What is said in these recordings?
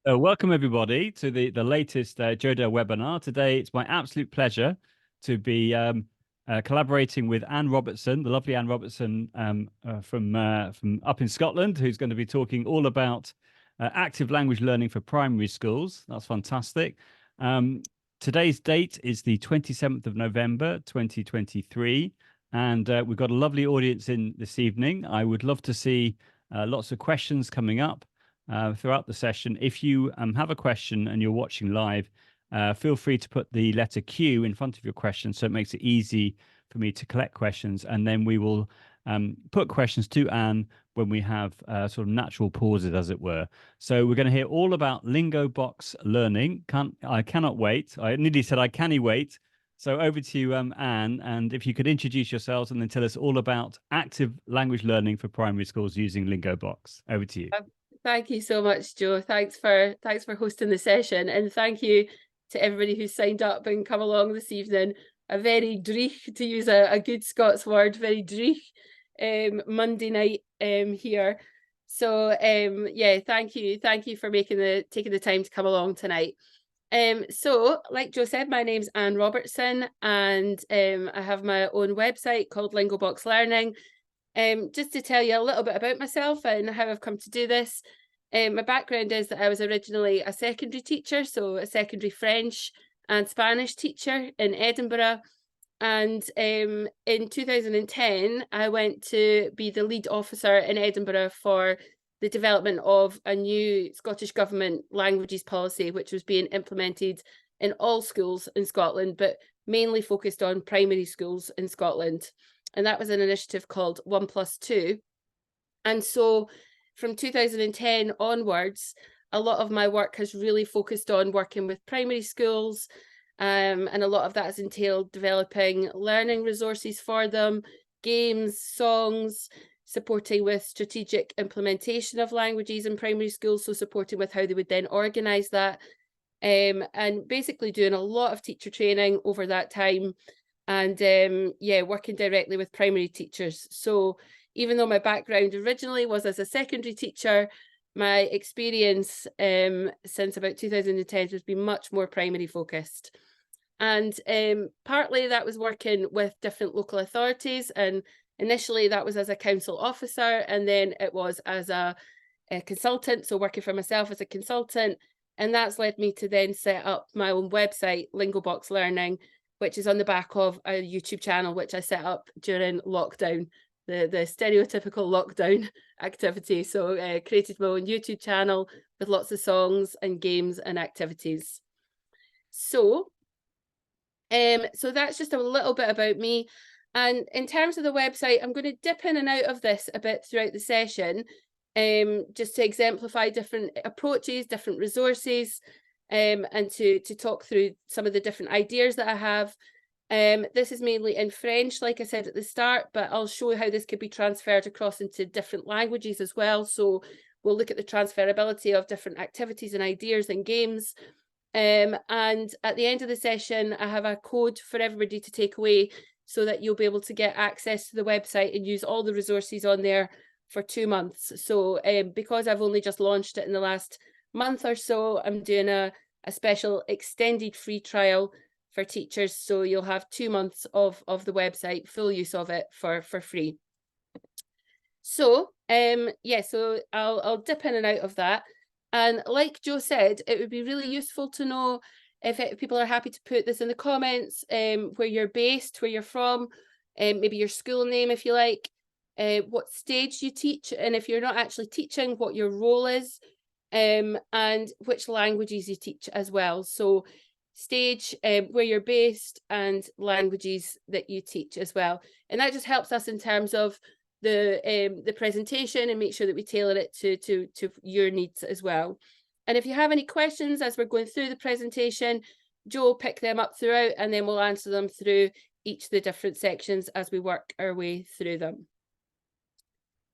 Welcome everybody to the latest Jodo webinar. Today, it's my absolute pleasure to be collaborating with Anne Robertson, the lovely Anne Robertson from up in Scotland, who's going to be talking all about active language learning for primary schools. That's fantastic. Today's date is the 27th of November, 2023, and we've got a lovely audience in this evening. I would love to see lots of questions coming up throughout the session. If you have a question and you're watching live, feel free to put the letter Q in front of your question so it makes it easy for me to collect questions. And then we will put questions to Anne when we have sort of natural pauses, as it were. So we're going to hear all about Lingobox learning. I cannot wait. I nearly said I canny wait. So over to you, Anne, and if you could introduce yourselves and then tell us all about active language learning for primary schools using Lingobox. Over to you. Thank you so much, Joe. Thanks for hosting the session, and thank you to everybody who's signed up and come along this evening. A very dreich, to use a good Scots word, very dreich Monday night here. So yeah, thank you for taking the time to come along tonight. So like Joe said, my name's Anne Robertson, and I have my own website called Lingobox Learning. Just to tell you a little bit about myself and how I've come to do this. My background is that I was originally a secondary teacher, so a secondary French and Spanish teacher in Edinburgh. And in 2010, I went to be the lead officer in Edinburgh for the development of a new Scottish Government languages policy, which was being implemented in all schools in Scotland, but mainly focused on primary schools in Scotland. And that was an initiative called 1+2. And so from 2010 onwards, a lot of my work has really focused on working with primary schools, and a lot of that has entailed developing learning resources for them, games, songs, supporting with strategic implementation of languages in primary schools, so supporting with how they would then organise that, and basically doing a lot of teacher training over that time. And yeah, working directly with primary teachers. So even though my background originally was as a secondary teacher, my experience since about 2010 has been much more primary focused. And partly that was working with different local authorities. And initially that was as a council officer, and then it was as a consultant, so working for myself as a consultant. And that's led me to then set up my own website, Lingobox Learning, which is on the back of a YouTube channel, which I set up during lockdown, the stereotypical lockdown activity. So created my own YouTube channel with lots of songs and games and activities. So that's just a little bit about me. And in terms of the website, I'm going to dip in and out of this a bit throughout the session, just to exemplify different approaches, different resources, and to talk through some of the different ideas that I have. This is mainly in French, like I said at the start, but I'll show you how this could be transferred across into different languages as well. So we'll look at the transferability of different activities and ideas and games. And at the end of the session, I have a code for everybody to take away so that you'll be able to get access to the website and use all the resources on there for 2 months. So because I've only just launched it in the last month or so, I'm doing a special extended free trial for teachers, so you'll have 2 months of the website, full use of it for free. So yeah, so I'll dip in and out of that. And like Joe said, it would be really useful to know if people are happy to put this in the comments, where you're based, where you're from, maybe your school name if you like, what stage you teach, and if you're not actually teaching, what your role is, and which languages you teach as well. So stage, where you're based, and languages that you teach as well. And that just helps us in terms of the presentation and make sure that we tailor it to your needs as well. And if you have any questions as we're going through the presentation, Joe will pick them up throughout, and then we'll answer them through each of the different sections as we work our way through them.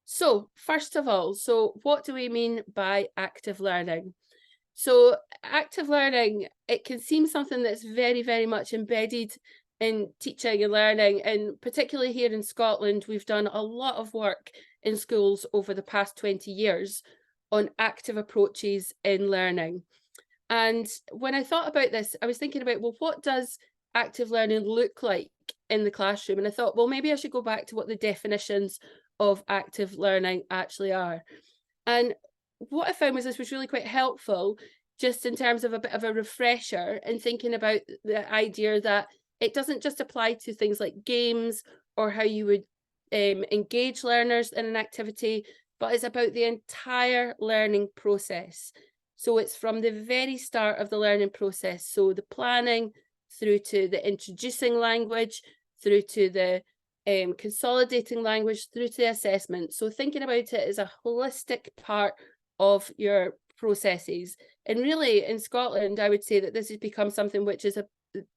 So first of all, so what do we mean by active learning? So active learning, it can seem something that's very, very much embedded in teaching and learning, and particularly here in Scotland, we've done a lot of work in schools over the past 20 years on active approaches in learning. And when I thought about this, I was thinking about, well, what does active learning look like in the classroom? And I thought, well, maybe I should go back to what the definitions of active learning actually are. And what I found was this was really quite helpful, just in terms of a bit of a refresher and thinking about the idea that it doesn't just apply to things like games or how you would engage learners in an activity, but it's about the entire learning process. So it's from the very start of the learning process. So the planning through to the introducing language, through to the consolidating language, through to the assessment. So thinking about it as a holistic part of your processes. And really in Scotland, I would say that this has become something which is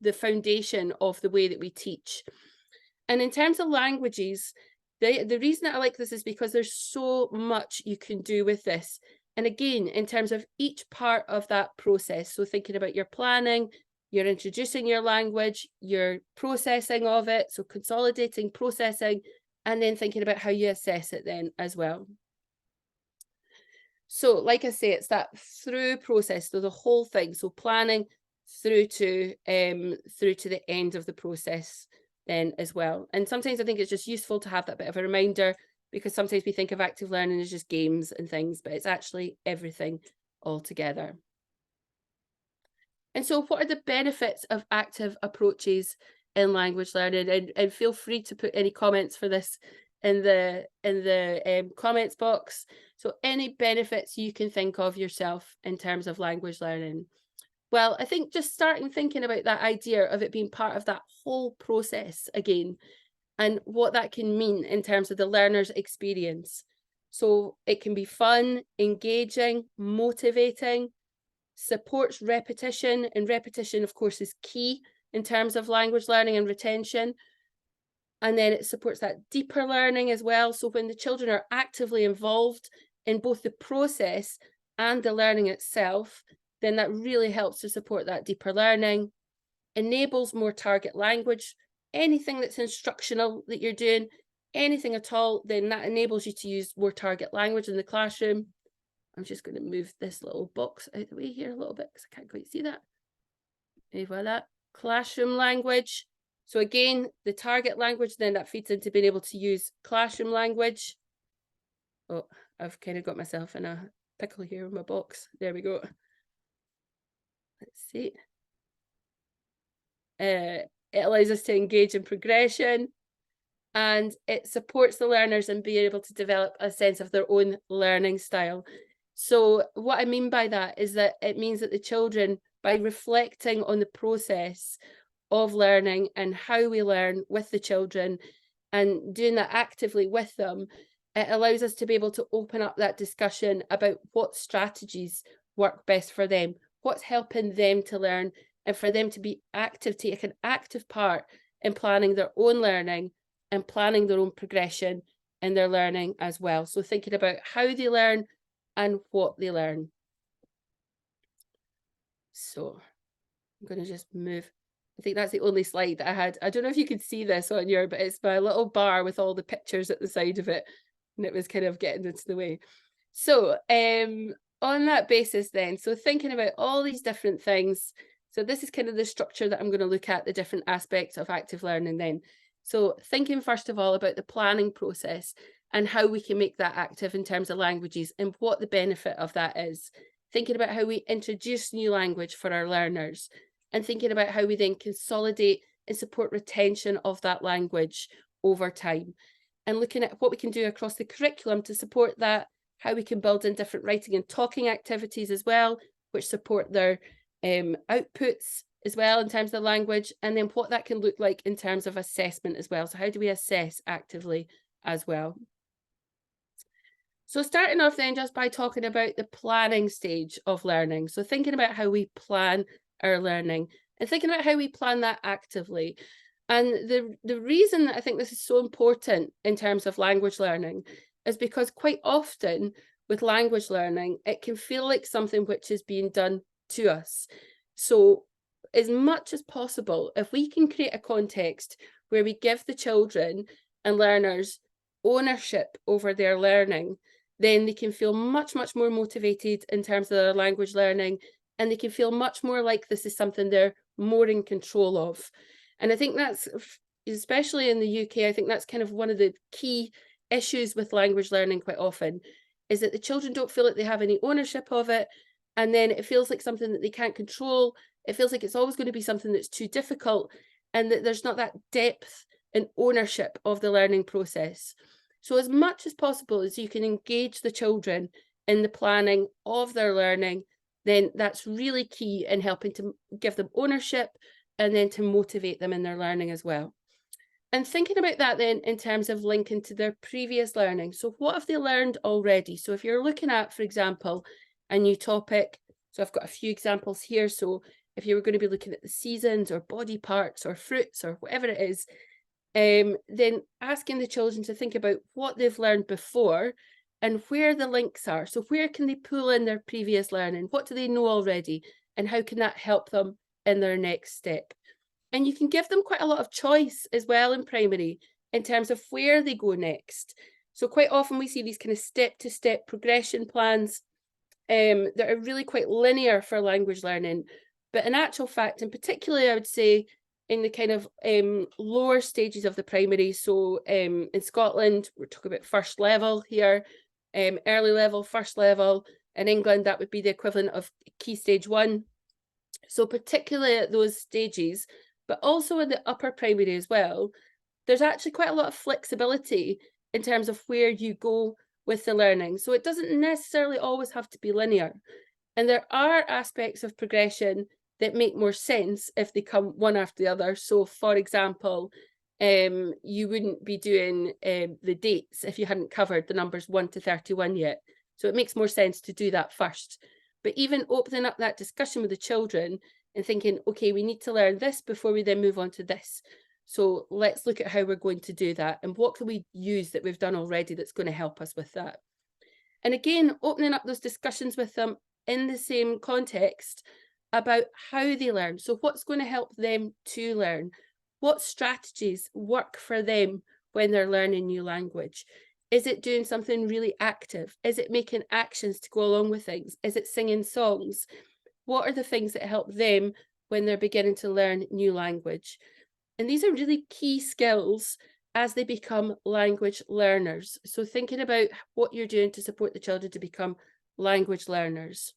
the foundation of the way that we teach. And in terms of languages, the reason that I like this is because there's so much you can do with this. And again, in terms of each part of that process, so thinking about your planning, you're introducing your language, your processing of it, so consolidating, processing, and then thinking about how you assess it then as well. So like I say, it's that through process, so the whole thing, so planning through to the end of the process then as well. And sometimes I think it's just useful to have that bit of a reminder, because sometimes we think of active learning as just games and things, but it's actually everything altogether. And so what are the benefits of active approaches in language learning? And feel free to put any comments for this in the comments box. So any benefits you can think of yourself in terms of language learning. Well, I think just starting thinking about that idea of it being part of that whole process again, and what that can mean in terms of the learner's experience. So it can be fun, engaging, motivating, supports repetition, and repetition, of course, is key in terms of language learning and retention. And then it supports that deeper learning as well. So when the children are actively involved in both the process and the learning itself, then that really helps to support that deeper learning. Enables more target language. Anything that's instructional that you're doing, anything at all, then that enables you to use more target language in the classroom. I'm just going to move this little box out of the way here a little bit because I can't quite see that. Et voila. Classroom language. So again, the target language, then that feeds into being able to use classroom language. Oh, I've kind of got myself in a pickle here with my box. There we go. Let's see. It allows us to engage in progression, and it supports the learners in being able to develop a sense of their own learning style. So what I mean by that is that it means that the children, by reflecting on the process of learning and how we learn with the children and doing that actively with them, it allows us to be able to open up that discussion about what strategies work best for them, what's helping them to learn, and for them to be active, take an active part in planning their own learning and planning their own progression in their learning as well. So thinking about how they learn and what they learn. So I'm going to just move. I think that's the only slide that I had. I don't know if you could see this on your, but it's my little bar with all the pictures at the side of it. And it was kind of getting into the way. So on that basis then, so thinking about all these different things. So this is kind of the structure that I'm going to look at, the different aspects of active learning then. So thinking first of all about the planning process and how we can make that active in terms of languages and what the benefit of that is. Thinking about how we introduce new language for our learners, and thinking about how we then consolidate and support retention of that language over time, and looking at what we can do across the curriculum to support that, how we can build in different writing and talking activities as well, which support their outputs as well in terms of the language, and then what that can look like in terms of assessment as well. So how do we assess actively as well? So starting off then just by talking about the planning stage of learning. So thinking about how we plan our learning and thinking about how we plan that actively. And the reason that I think this is so important in terms of language learning is because quite often with language learning, it can feel like something which is being done to us. So as much as possible, if we can create a context where we give the children and learners ownership over their learning, then they can feel much, much more motivated in terms of their language learning, and they can feel much more like this is something they're more in control of. And I think that's, especially in the UK, I think that's kind of one of the key issues with language learning quite often, is that the children don't feel like they have any ownership of it, and then it feels like something that they can't control. It feels like it's always going to be something that's too difficult, and that there's not that depth and ownership of the learning process. So as much as possible as you can engage the children in the planning of their learning, then that's really key in helping to give them ownership and then to motivate them in their learning as well. And thinking about that then in terms of linking to their previous learning. So what have they learned already? So if you're looking at, for example, a new topic, so I've got a few examples here. So if you were going to be looking at the seasons or body parts or fruits or whatever it is, then asking the children to think about what they've learned before and where the links are. So where can they pull in their previous learning? What do they know already? And how can that help them in their next step? And you can give them quite a lot of choice as well in primary in terms of where they go next. So quite often we see these kind of step-to-step progression plans that are really quite linear for language learning. But in actual fact, and particularly I would say in the kind of lower stages of the primary, so in Scotland, we're talking about first level here, early level, first level. In England, that would be the equivalent of Key Stage 1. So particularly at those stages, but also in the upper primary as well, there's actually quite a lot of flexibility in terms of where you go with the learning. So it doesn't necessarily always have to be linear. And there are aspects of progression that make more sense if they come one after the other. So for example, you wouldn't be doing the dates if you hadn't covered the numbers 1 to 31 yet. So it makes more sense to do that first. But even opening up that discussion with the children and thinking, okay, we need to learn this before we then move on to this. So let's look at how we're going to do that and what can we use that we've done already that's going to help us with that. And again, opening up those discussions with them in the same context about how they learn. So what's going to help them to learn? What strategies work for them when they're learning new language? Is it doing something really active? Is it making actions to go along with things? Is it singing songs? What are the things that help them when they're beginning to learn new language? And these are really key skills as they become language learners. So thinking about what you're doing to support the children to become language learners.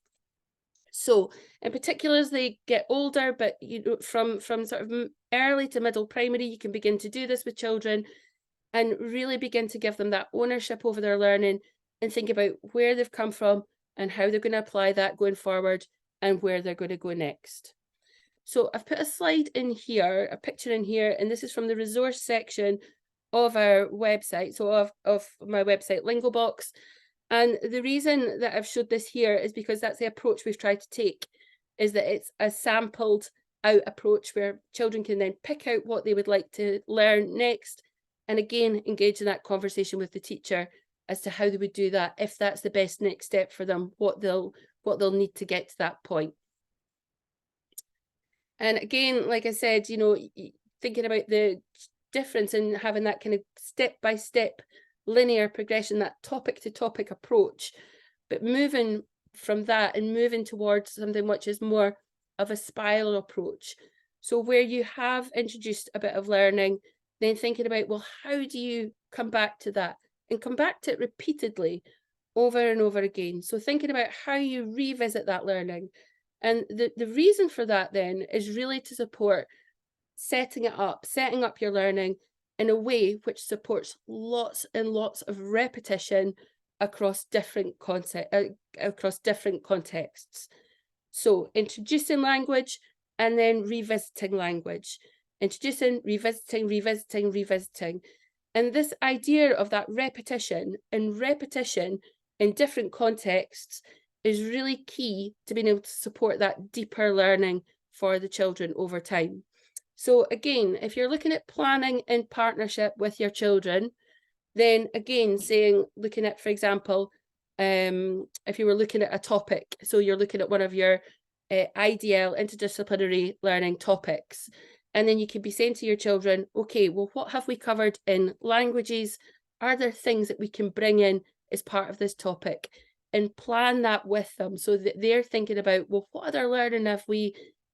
So in particular, as they get older, but you know, from sort of early to middle primary, you can begin to do this with children and really begin to give them that ownership over their learning and think about where they've come from and how they're going to apply that going forward and where they're going to go next. So I've put a slide in here, a picture in here, and this is from the resource section of our website, so of my website, Lingobox. And the reason that I've showed this here is because that's the approach we've tried to take, is that it's a sampled out approach where children can then pick out what they would like to learn next, and again, engage in that conversation with the teacher as to how they would do that, if that's the best next step for them, what they'll need to get to that point. And again, like I said, you know, thinking about the difference in having that kind of step-by-step linear progression, that topic to topic approach, but moving from that and moving towards something which is more of a spiral approach. So where you have introduced a bit of learning, then thinking about, well, how do you come back to that and come back to it repeatedly over and over again? So thinking about how you revisit that learning. And the reason for that then is really to support setting up your learning in a way which supports lots and lots of repetition across different contexts. So introducing language and then revisiting language. Introducing, revisiting. And this idea of that repetition in different contexts is really key to being able to support that deeper learning for the children over time. So again, if you're looking at planning in partnership with your children, then again, looking at, for example, if you were looking at a topic, so you're looking at one of your IDL interdisciplinary learning topics, and then you could be saying to your children, okay, well, what have we covered in languages? Are there things that we can bring in as part of this topic, and plan that with them so that they're thinking about, well, what other learning have we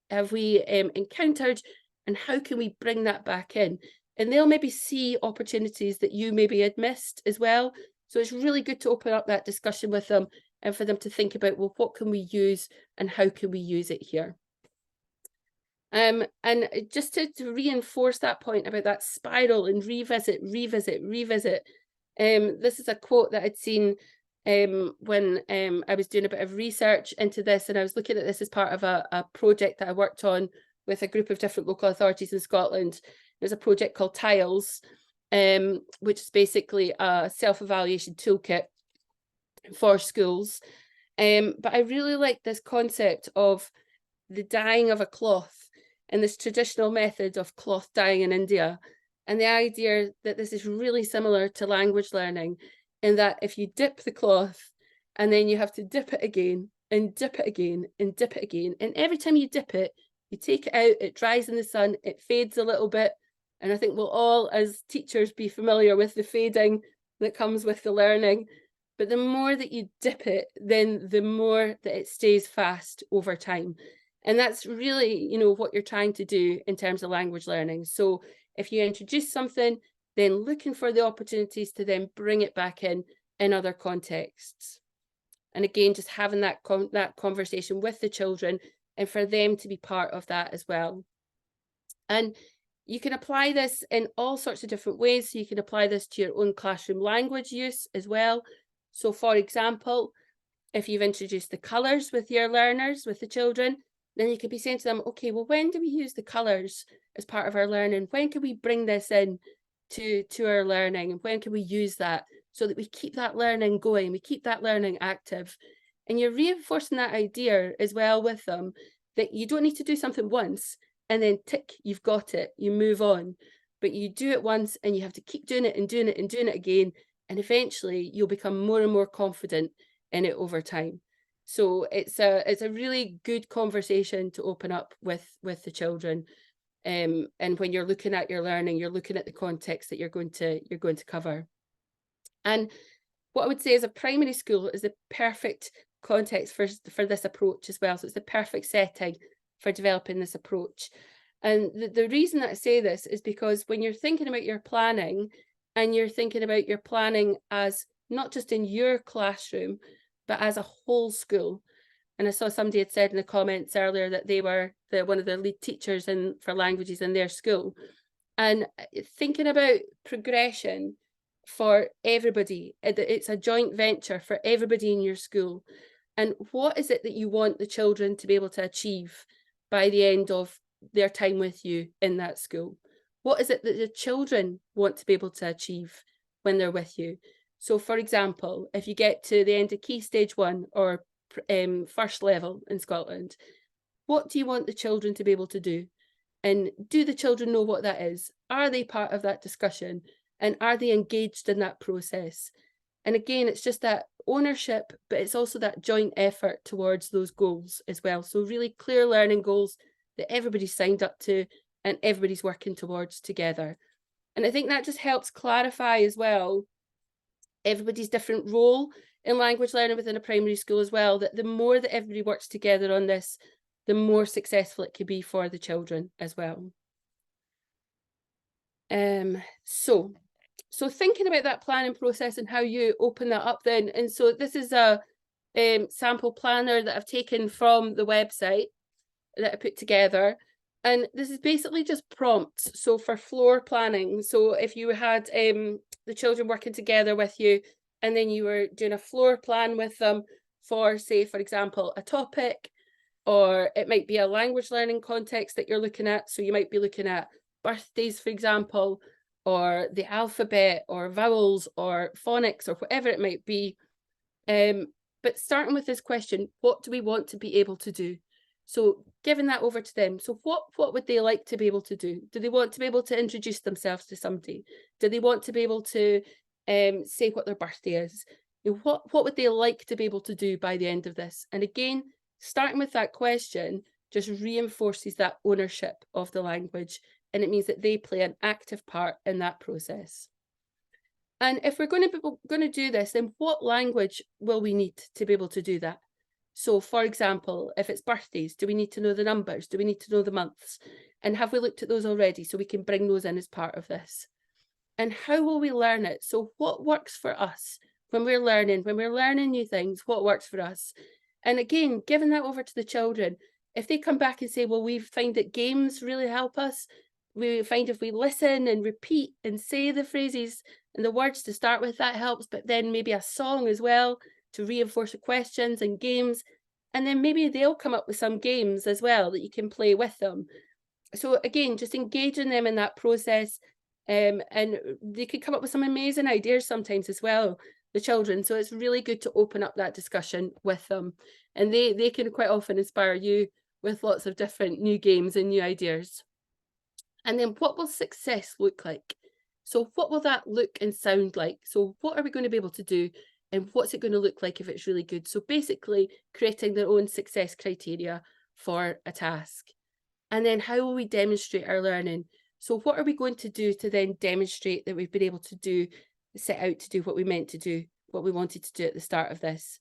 encountered, and how can we bring that back in? And they'll maybe see opportunities that you maybe had missed as well. So it's really good to open up that discussion with them and for them to think about, well, what can we use and how can we use it here? And just to reinforce that point about that spiral and revisit, this is a quote that I'd seen when I was doing a bit of research into this, and I was looking at this as part of a project that I worked on with a group of different local authorities in Scotland. There's a project called Tiles, which is basically a self-evaluation toolkit for schools. But I really like this concept of the dyeing of a cloth and this traditional method of cloth dyeing in India, and the idea that this is really similar to language learning, in that if you dip the cloth and then you have to dip it again and dip it again and dip it again, and every time you dip it, you take it out, it dries in the sun, it fades a little bit, and I think we'll all as teachers be familiar with the fading that comes with the learning. But the more that you dip it, then the more that it stays fast over time. And that's really, you know, what you're trying to do in terms of language learning. So if you introduce something, then looking for the opportunities to then bring it back in other contexts. And again, just having that conversation with the children and for them to be part of that as well. And you can apply this in all sorts of different ways. So you can apply this to your own classroom language use as well. So for example, if you've introduced the colours with your learners, with the children, then you could be saying to them, okay, well, when do we use the colours as part of our learning? When can we bring this in to our learning? And when can we use that so that we keep that learning going, we keep that learning active? And you're reinforcing that idea as well with them, that you don't need to do something once and then tick, you've got it, you move on. But you do it once and you have to keep doing it and doing it and doing it again. And eventually you'll become more and more confident in it over time. So it's a really good conversation to open up with the children. And when you're looking at your learning, you're looking at the context that you're going to cover. And what I would say is a primary school is the perfect context for this approach as well. So it's the perfect setting for developing this approach. And the reason that I say this is because when you're thinking about your planning, and you're thinking about your planning as not just in your classroom, but as a whole school. And I saw somebody had said in the comments earlier that they were one of the lead teachers for languages in their school. And thinking about progression for everybody, it's a joint venture for everybody in your school. And what is it that you want the children to be able to achieve by the end of their time with you in that school? What is it that the children want to be able to achieve when they're with you? So, for example, if you get to the end of Key Stage 1 or first level in Scotland, what do you want the children to be able to do? And do the children know what that is? Are they part of that discussion? And are they engaged in that process? And again, it's just that ownership, but it's also that joint effort towards those goals as well. So really clear learning goals that everybody's signed up to and everybody's working towards together. And I think that just helps clarify as well everybody's different role in language learning within a primary school as well, that the more that everybody works together on this, the more successful it could be for the children as well. So thinking about that planning process and how you open that up then. And so this is a sample planner that I've taken from the website that I put together. And this is basically just prompts. So for floor planning, so if you had the children working together with you, and then you were doing a floor plan with them for, say, for example, a topic, or it might be a language learning context that you're looking at. So you might be looking at birthdays, for example, or the alphabet, or vowels, or phonics, or whatever it might be. But starting with this question, what do we want to be able to do? So giving that over to them. So what would they like to be able to do? Do they want to be able to introduce themselves to somebody? Do they want to be able to say what their birthday is? You know, what would they like to be able to do by the end of this? And again, starting with that question just reinforces that ownership of the language, and it means that they play an active part in that process. And if we're going to do this, then what language will we need to be able to do that? So, for example, if it's birthdays, do we need to know the numbers? Do we need to know the months? And have we looked at those already so we can bring those in as part of this? And how will we learn it? So what works for us when we're learning new things, what works for us? And again, giving that over to the children. If they come back and say, well, we find that games really help us, we find if we listen and repeat and say the phrases and the words to start with, that helps, but then maybe a song as well to reinforce the questions and games. And then maybe they'll come up with some games as well that you can play with them. So again, just engaging them in that process, and they could come up with some amazing ideas sometimes as well, the children. So it's really good to open up that discussion with them, and they can quite often inspire you with lots of different new games and new ideas. And then what will success look like? So what will that look and sound like? So what are we going to be able to do? And what's it going to look like if it's really good? So basically creating their own success criteria for a task. And then how will we demonstrate our learning? So what are we going to do to then demonstrate that we've been able to do, set out to do what we meant to do, what we wanted to do at the start of this?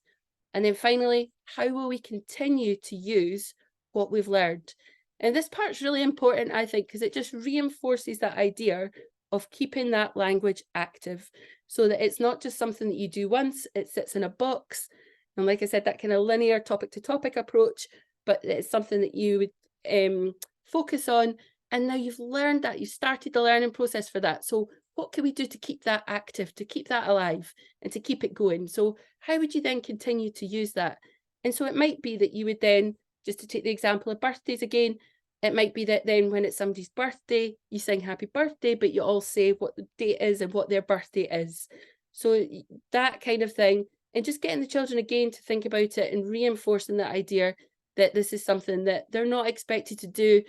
And then finally, how will we continue to use what we've learned? And this part's really important, I think, because it just reinforces that idea of keeping that language active so that it's not just something that you do once, it sits in a box. And like I said, that kind of linear topic to topic approach, but it's something that you would focus on. And now you've learned that, you started the learning process for that. So what can we do to keep that active, to keep that alive and to keep it going? So how would you then continue to use that? And so it might be that you would then, just to take the example of birthdays again, it might be that then when it's somebody's birthday, you sing happy birthday, but you all say what the date is and what their birthday is. So that kind of thing, and just getting the children again to think about it and reinforcing that idea that this is something that they're not expected to do,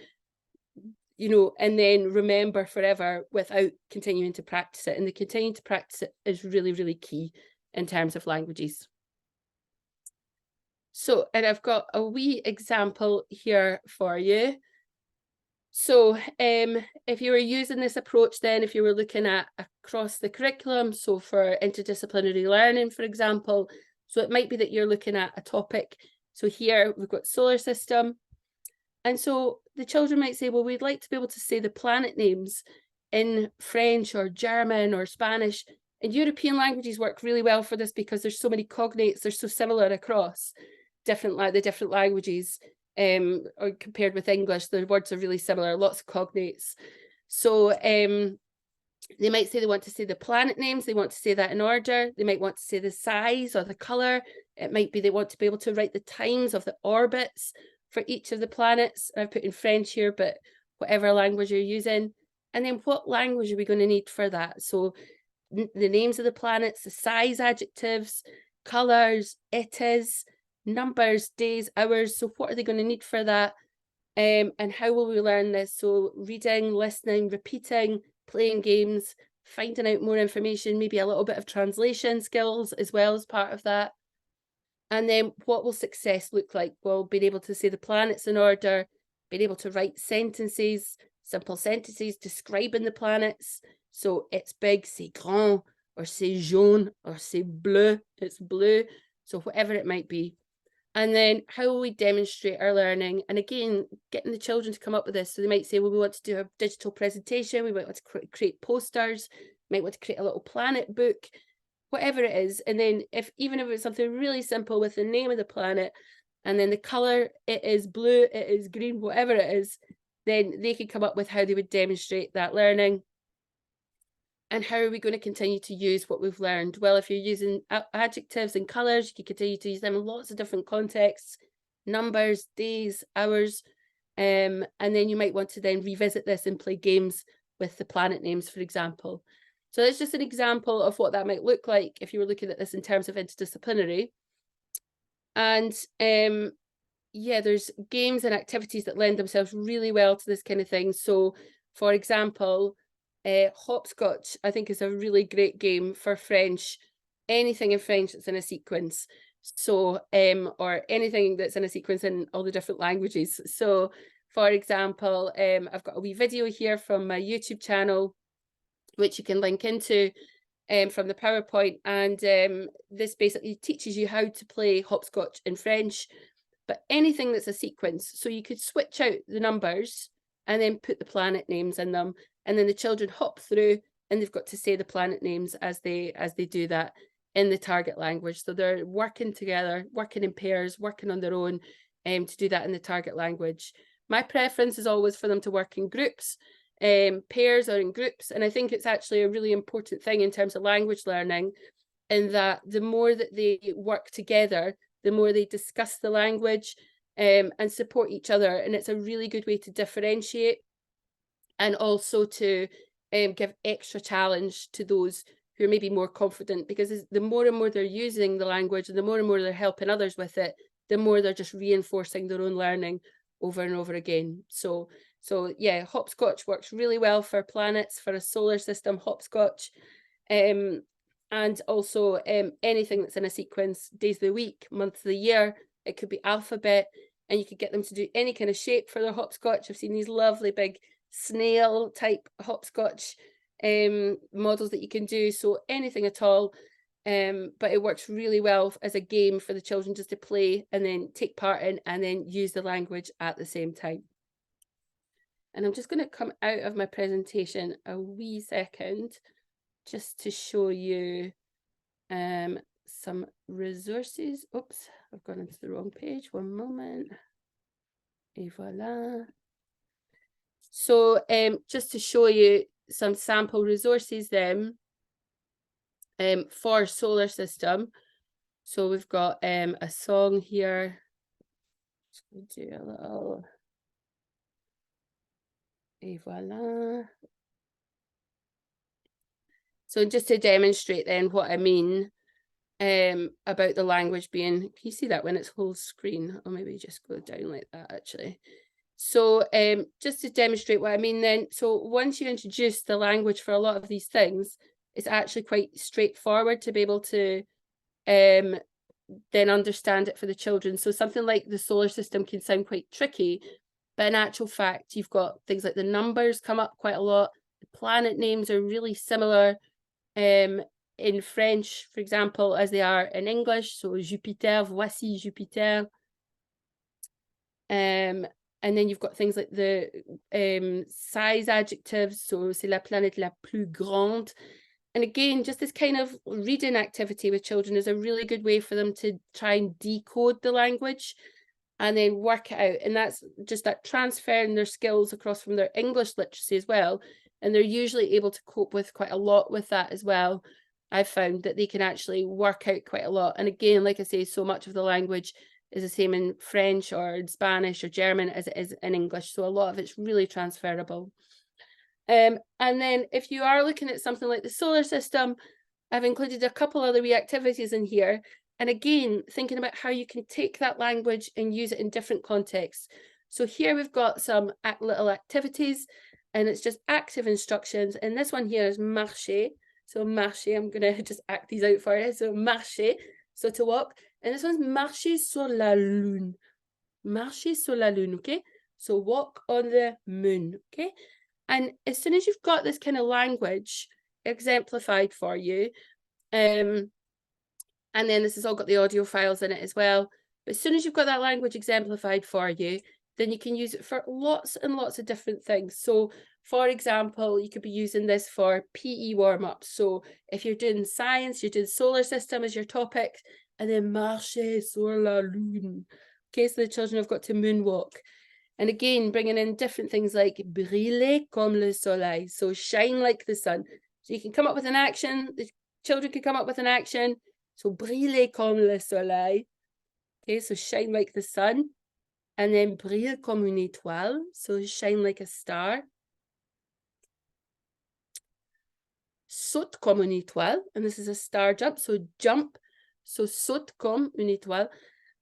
you know, and then remember forever without continuing to practice it. And the continuing to practice it is really, really key in terms of languages. So, and I've got a wee example here for you. So if you were using this approach, then if you were looking at across the curriculum, so for interdisciplinary learning, for example, so it might be that you're looking at a topic. So here we've got solar system. And so the children might say, well, we'd like to be able to say the planet names in French or German or Spanish. And European languages work really well for this because there's so many cognates, they're so similar across the different languages. Or compared with English, the words are really similar, lots of cognates. So they might say they want to say the planet names, they want to say that in order. They might want to say the size or the color. It might be they want to be able to write the times of the orbits for each of the planets. I've put in French here, but whatever language you're using. And then what language are we going to need for that? So the names of the planets, the size adjectives, colors, it is, numbers, days, hours. So what are they going to need for that? And how will we learn this? So reading, listening, repeating, playing games, finding out more information, maybe a little bit of translation skills as well as part of that. And then what will success look like? Well, being able to say the planets in order, being able to write sentences, simple sentences describing the planets. So it's big, c'est grand, or c'est jaune, or c'est bleu, it's blue. So whatever it might be. And then how will we demonstrate our learning? And again, getting the children to come up with this. So they might say, well, we want to do a digital presentation. We might want to create posters, might want to create a little planet book, whatever it is. And then even if it's something really simple with the name of the planet and then the color, it is blue, it is green, whatever it is, then they can come up with how they would demonstrate that learning. And how are we going to continue to use what we've learned? Well, if you're using adjectives and colours, you can continue to use them in lots of different contexts, numbers, days, hours. And then you might want to then revisit this and play games with the planet names, for example. So that's just an example of what that might look like if you were looking at this in terms of interdisciplinary. And yeah, there's games and activities that lend themselves really well to this kind of thing. So, for example, hopscotch, I think, is a really great game for French. Anything in French that's in a sequence. So, or anything that's in a sequence in all the different languages. So, for example, I've got a wee video here from my YouTube channel, which you can link into. from the PowerPoint, and this basically teaches you how to play hopscotch in French, but anything that's a sequence. So you could switch out the numbers and then put the planet names in them, and then the children hop through and they've got to say the planet names as they do that in the target language. So they're working together, working in pairs, working on their own to do that in the target language. My preference is always for them to work in groups, pairs or in groups. And I think it's actually a really important thing in terms of language learning, in that the more that they work together, the more they discuss the language and support each other. And it's a really good way to differentiate, and also to give extra challenge to those who are maybe more confident, because the more and more they're using the language and the more they're helping others with it, the more they're just reinforcing their own learning over and over again. So yeah, hopscotch works really well for planets, for a solar system hopscotch, and also anything that's in a sequence, days of the week, months of the year. It could be alphabet, and you could get them to do any kind of shape for their hopscotch. I've seen these lovely big snail type hopscotch models that you can do, so anything at all. But it works really well as a game for the children just to play and then take part in, and then use the language at the same time. And I'm just going to come out of my presentation a wee second just to show you some resources. Oops, I've gone into the wrong page. One moment. Et voila. So just to show you some sample resources then for solar system. So we've got a song here. Just going to do a little. Et voila. So just to demonstrate then what I mean about the language being, can you see that when it's whole screen? Or maybe just go down like that actually. So just to demonstrate what I mean then, so once you introduce the language for a lot of these things, it's actually quite straightforward to be able to then understand it for the children. So something like the solar system can sound quite tricky, but in actual fact, you've got things like the numbers come up quite a lot. The planet names are really similar in French, for example, as they are in English. So Jupiter, voici Jupiter. And then you've got things like the size adjectives. So c'est la planète la plus grande. And again, just this kind of reading activity with children is a really good way for them to try and decode the language and then work it out. And that's just that transferring their skills across from their English literacy as well. And they're usually able to cope with quite a lot with that as well. I've found that they can actually work out quite a lot. And again, like I say, so much of the language is the same in French or in Spanish or German as it is in English. So a lot of it's really transferable. And then if you are looking at something like the solar system, I've included a couple other wee activities in here. And again, thinking about how you can take that language and use it in different contexts. So here we've got some little activities, and it's just active instructions. And this one here is marcher. So marcher, I'm going to just act these out for you. So marcher, so to walk. And this one's marcher sur la lune. Marcher sur la lune, okay? So walk on the moon, okay? And as soon as you've got this kind of language exemplified for you, and then this has all got the audio files in it as well, but as soon as you've got that language exemplified for you, then you can use it for lots and lots of different things. So for example, you could be using this for PE warm-ups. So if you're doing science, you're doing solar system as your topic, and then marcher sur la lune. Okay, so the children have got to moonwalk. And again, bringing in different things like briller comme le soleil, so shine like the sun. So you can come up with an action, the children can come up with an action. So briller comme le soleil, okay, so shine like the sun. And then brille comme une étoile, so shine like a star. Saute comme une étoile, and this is a star jump, so jump, so saute comme une étoile.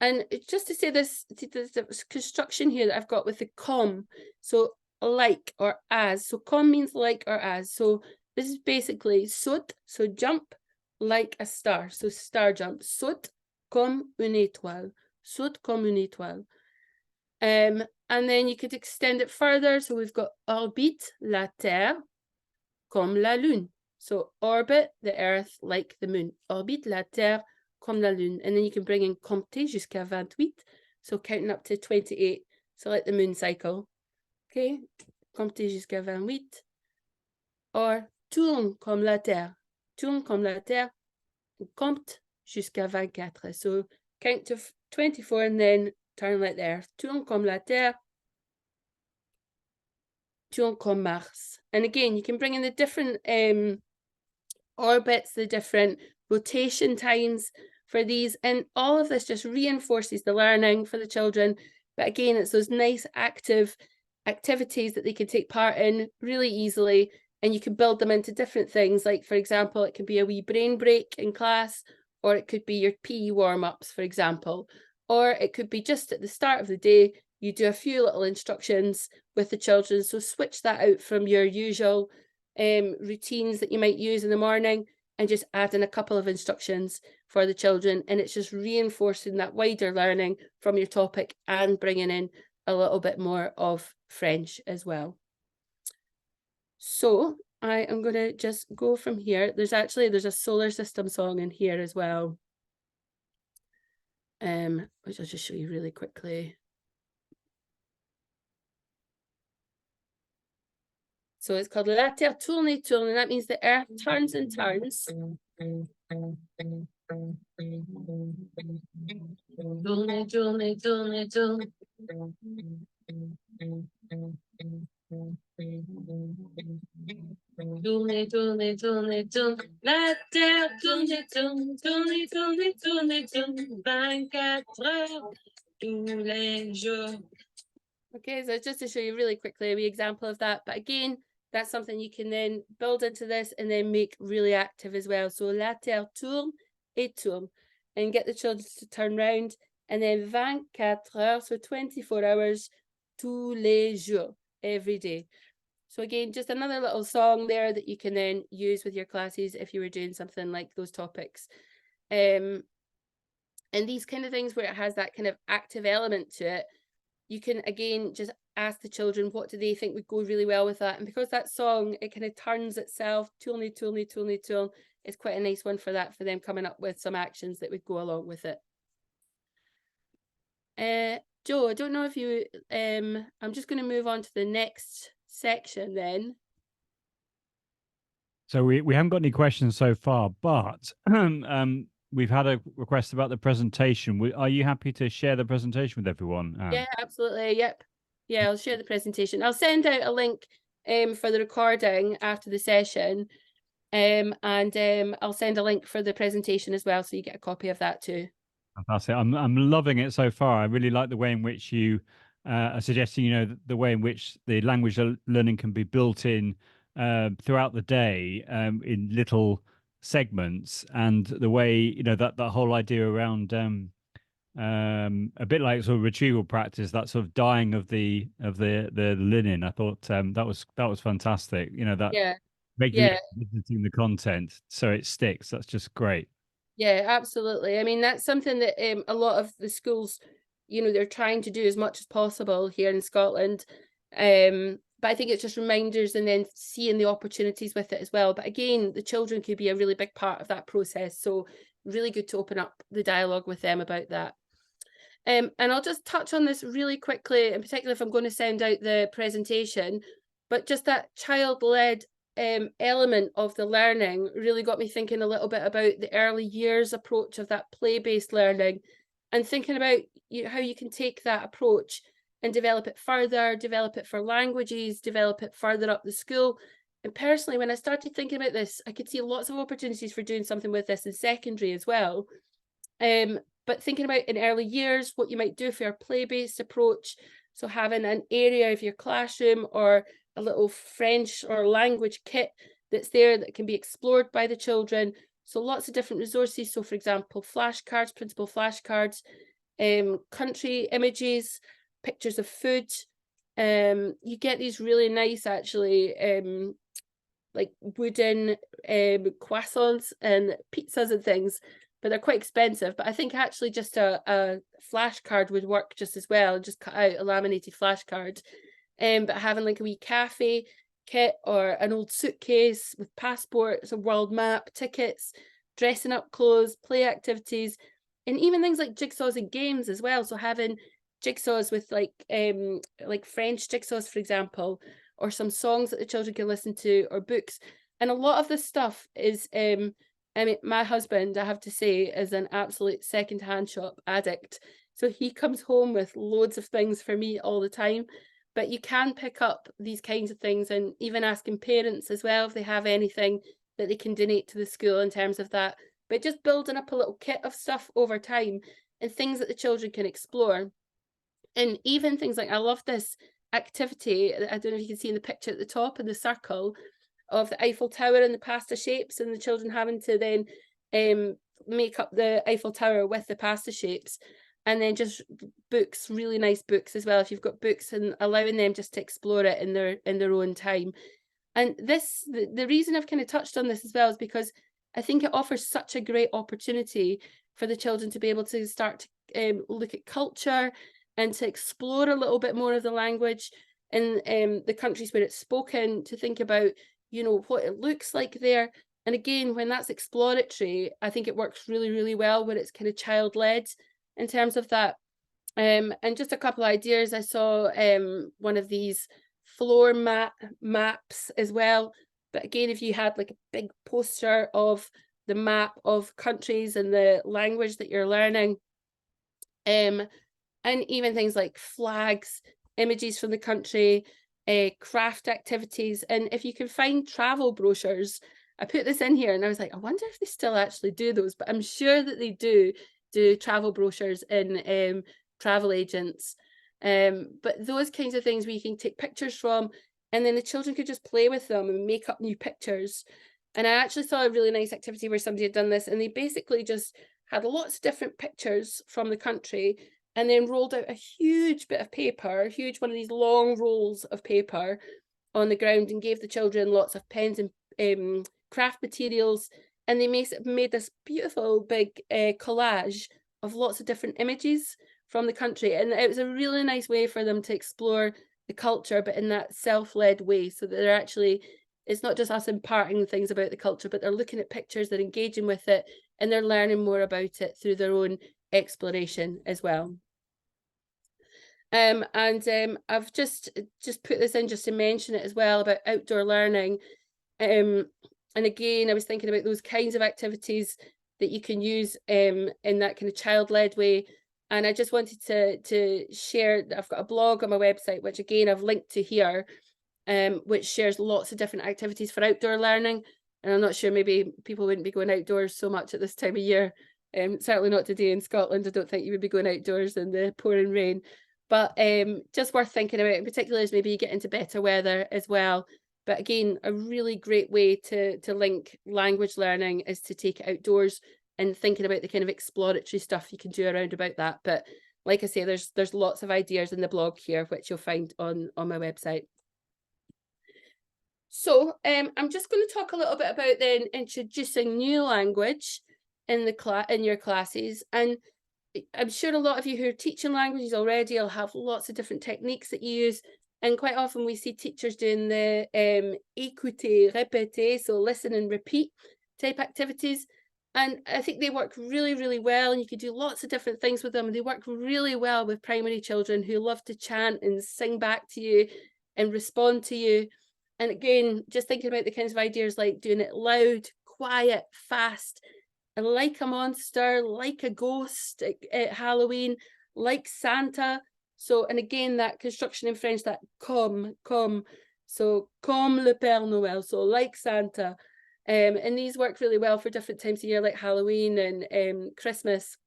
And just to say this, the construction here that I've got with the comme, so like or as. So comme means like or as. So this is basically saute, so jump like a star. So star jump, saute comme une étoile, saute comme une étoile. And then you could extend it further. So we've got orbite la Terre comme la Lune. So orbit the Earth like the Moon. Orbite la Terre comme la Lune. And then you can bring in compter jusqu'à 28. So counting up to 28. So like the moon cycle. Okay. Compter jusqu'à 28. Or tourne comme la Terre. Tourne comme la Terre. Compte jusqu'à 24. So count to 24 and then turn like the Earth. Tourne comme la Terre. Tourne comme Mars. And again, you can bring in the different orbits, the different rotation times for these, and all of this just reinforces the learning for the children. But again, it's those nice active activities that they can take part in really easily, and you can build them into different things. Like, for example, it can be a wee brain break in class, or it could be your PE warm-ups, for example, or it could be just at the start of the day, you do a few little instructions with the children. So switch that out from your usual routines that you might use in the morning, and just add in a couple of instructions for the children, and it's just reinforcing that wider learning from your topic and bringing in a little bit more of French as well. So I am going to just go from here. There's a solar system song in here as well, which I'll just show you really quickly. So it's called La Terre tourne tourne, and that means the Earth turns and turns. Tourne, tourne, tourne, tourne. Tourne, tourne, tourne, tourne. La Terre tourne, tourne, tourne, tourne, tourne, tourne. 24 heures tous les jours. Okay, so just to show you really quickly a wee example of that. But again, that's something you can then build into this and then make really active as well. So la terre tourne et tourne, and get the children to turn round, and then 24 heures, so 24 hours, tous les jours, every day. So again, just another little song there that you can then use with your classes if you were doing something like those topics. And these kind of things where it has that kind of active element to it, you can again just ask the children what do they think would go really well with that. And because that song, it kind of turns itself, tourne, tourne, tourne, tourne, is quite a nice one for that, for them coming up with some actions that would go along with it. Joe, I don't know if you, I'm just going to move on to the next section then. So we haven't got any questions so far, but we've had a request about the presentation. Are you happy to share the presentation with everyone? Yeah, absolutely. Yep. Yeah, I'll share the presentation. I'll send out a link for the recording after the session, and I'll send a link for the presentation as well, so you get a copy of that too. Fantastic. I'm loving it so far. I really like the way in which you are suggesting, the way in which the language learning can be built in throughout the day in little segments, and the way, that whole idea around a bit like sort of retrieval practice, that sort of dyeing of the linen. I thought that was fantastic. That regularly visiting the content so it sticks. That's just great. Yeah, absolutely. I mean, that's something that a lot of the schools, they're trying to do as much as possible here in Scotland. But I think it's just reminders and then seeing the opportunities with it as well. But again, the children could be a really big part of that process. So really good to open up the dialogue with them about that. And I'll just touch on this really quickly, in particular if I'm going to send out the presentation, but just that child-led element of the learning really got me thinking a little bit about the early years approach of that play-based learning, and thinking about how you can take that approach and develop it further, develop it for languages, develop it further up the school. And personally, when I started thinking about this, I could see lots of opportunities for doing something with this in secondary as well. But thinking about in early years, what you might do for your play-based approach. So having an area of your classroom or a little French or language kit that's there that can be explored by the children. So lots of different resources. So for example, flashcards, printable flashcards, country images, pictures of food. You get these really nice, actually, like wooden croissants and pizzas and things, but they're quite expensive. But I think actually just a flashcard would work just as well. Just cut out a laminated flashcard. But having like a wee cafe kit or an old suitcase with passports, a world map, tickets, dressing up clothes, play activities, and even things like jigsaws and games as well. So having jigsaws with like French jigsaws, for example, or some songs that the children can listen to, or books. And a lot of this stuff is I mean, my husband, I have to say, is an absolute second-hand shop addict. So he comes home with loads of things for me all the time. But you can pick up these kinds of things, and even asking parents as well if they have anything that they can donate to the school in terms of that. But just building up a little kit of stuff over time and things that the children can explore. And even things like, I love this activity, I don't know if you can see in the picture at the top in the circle, of the Eiffel Tower and the pasta shapes, and the children having to then make up the Eiffel Tower with the pasta shapes. And then just books, really nice books as well, if you've got books, and allowing them just to explore it in their own time. And this, the reason I've kind of touched on this as well is because I think it offers such a great opportunity for the children to be able to start to look at culture and to explore a little bit more of the language in the countries where it's spoken, to think about, you know, what it looks like there. And again, when that's exploratory, I think it works really, really well where it's kind of child-led in terms of that. And just a couple of ideas. I saw one of these floor maps as well. But again, if you had like a big poster of the map of countries and the language that you're learning, and even things like flags, images from the country, craft activities. And if you can find travel brochures, I put this in here and I was like, I wonder if they still actually do those, but I'm sure that they do travel brochures in travel agents. But those kinds of things where you can take pictures from, and then the children could just play with them and make up new pictures. And I actually saw a really nice activity where somebody had done this, and they basically just had lots of different pictures from the country, and then rolled out a huge bit of paper, one of these long rolls of paper on the ground, and gave the children lots of pens and craft materials. And they made this beautiful big collage of lots of different images from the country. And it was a really nice way for them to explore the culture, but in that self-led way. So that they're actually, it's not just us imparting things about the culture, but they're looking at pictures, they're engaging with it, and they're learning more about it through their own exploration as well. I've just put this in just to mention it as well about outdoor learning. And again, I was thinking about those kinds of activities that you can use in that kind of child-led way. And I just wanted to share that I've got a blog on my website, which again I've linked to here, which shares lots of different activities for outdoor learning. And I'm not sure, maybe people wouldn't be going outdoors so much at this time of year. Certainly not today in Scotland. I don't think you would be going outdoors in the pouring rain. But just worth thinking about, in particular, as maybe you get into better weather as well. But again, a really great way to link language learning is to take it outdoors and thinking about the kind of exploratory stuff you can do around about that. But like I say, there's lots of ideas in the blog here, which you'll find on my website. So I'm just going to talk a little bit about then introducing new language in your classes. And I'm sure a lot of you who are teaching languages already will have lots of different techniques that you use. And quite often we see teachers doing the écouter, répéter, so listen and repeat type activities. And I think they work really, really well. And you can do lots of different things with them. And they work really well with primary children who love to chant and sing back to you and respond to you. And again, just thinking about the kinds of ideas like doing it loud, quiet, fast, and like a monster, like a ghost at Halloween, like Santa. So, and again, that construction in French, that comme, so comme le Père Noël, so like Santa. And these work really well for different times of year, like Halloween and Christmas.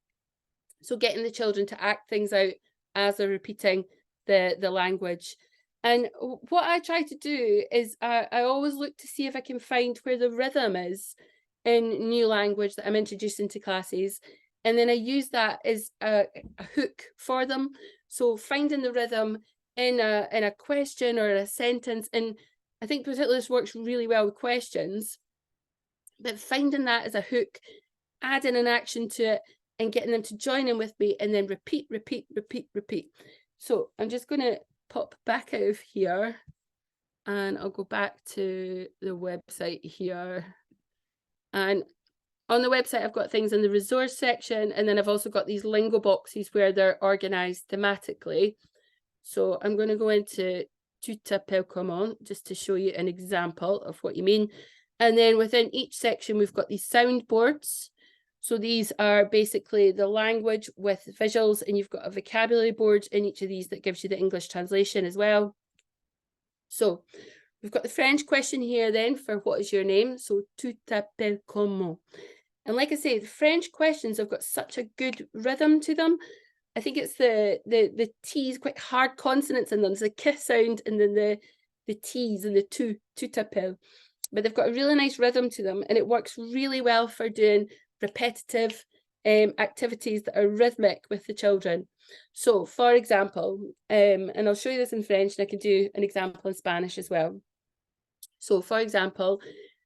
So getting the children to act things out as they're repeating the language. And what I try to do is I always look to see if I can find where the rhythm is in new language that I'm introducing to classes. And then I use that as a hook for them. So finding the rhythm in a question or a sentence. And I think particularly this works really well with questions. But finding that as a hook, adding an action to it, and getting them to join in with me, and then repeat, repeat, repeat, repeat. So I'm just going to pop back out of here. And I'll go back to the website here. And on the website, I've got things in the resource section, and then I've also got these lingo boxes where they're organized thematically. So I'm going to go into tout appel comment just to show you an example of what you mean. And then within each section, we've got these soundboards. So these are basically the language with visuals, and you've got a vocabulary board in each of these that gives you the English translation as well. So we've got the French question here then for what is your name? So tu t'appelles comment? And like I say, the French questions have got such a good rhythm to them. I think it's the T's, quite hard consonants in them. There's a k sound and then the T's and the tu t'appelles. But they've got a really nice rhythm to them, and it works really well for doing repetitive activities that are rhythmic with the children. So, for example, and I'll show you this in French, and I can do an example in Spanish as well. So, for example,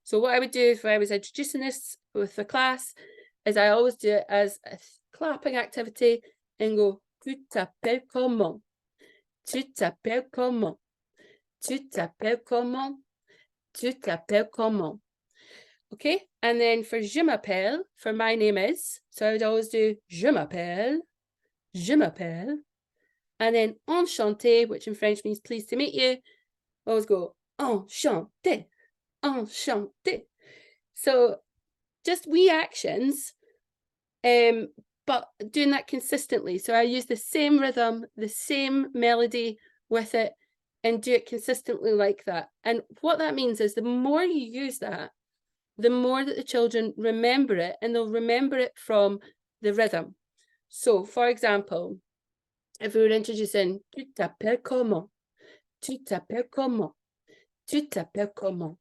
so what I would do if I was introducing this with the class is I always do it as a clapping activity and go, tu t'appelles comment? Tu t'appelles comment? Tu t'appelles comment? Tu t'appelles comment? Okay, and then for je m'appelle, for my name is, so I would always do je m'appelle, and then enchanté, which in French means pleased to meet you, I always go enchanté, enchanté. So just wee actions, but doing that consistently. So I use the same rhythm, the same melody with it, and do it consistently like that. And what that means is the more you use that, the more that the children remember it, and they'll remember it from the rhythm. So, for example, if we were introducing tu t'appelles comment? Tu t'appelles comment? Tu t'appelles comment?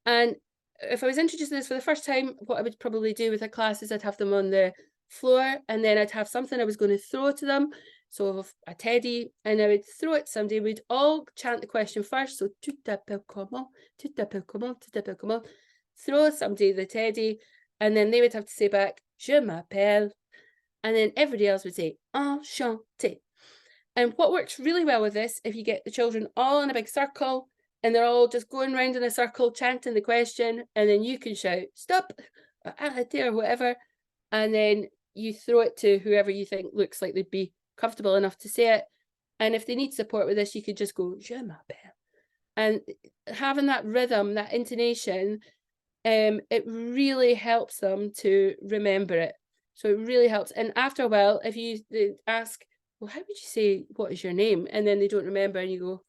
And if I was introducing this for the first time, what I would probably do with a class is I'd have them on the floor, and then I'd have something I was going to throw to them. So a teddy, and I would throw it to somebody. We'd all chant the question first. So tu t'appelles comment? Tu t'appelles comment? Tu t'appelles comment? Throw somebody the teddy, and then they would have to say back, je m'appelle, and then everybody else would say, enchanté. And what works really well with this, if you get the children all in a big circle, and they're all just going round in a circle, chanting the question, and then you can shout, stop, or arrêtez, or whatever, and then you throw it to whoever you think looks like they'd be comfortable enough to say it. And if they need support with this, you could just go, je m'appelle. And having that rhythm, that intonation, it really helps them to remember it. So it really helps. And after a while, if you ask, well, how would you say, what is your name? And then they don't remember, and you go,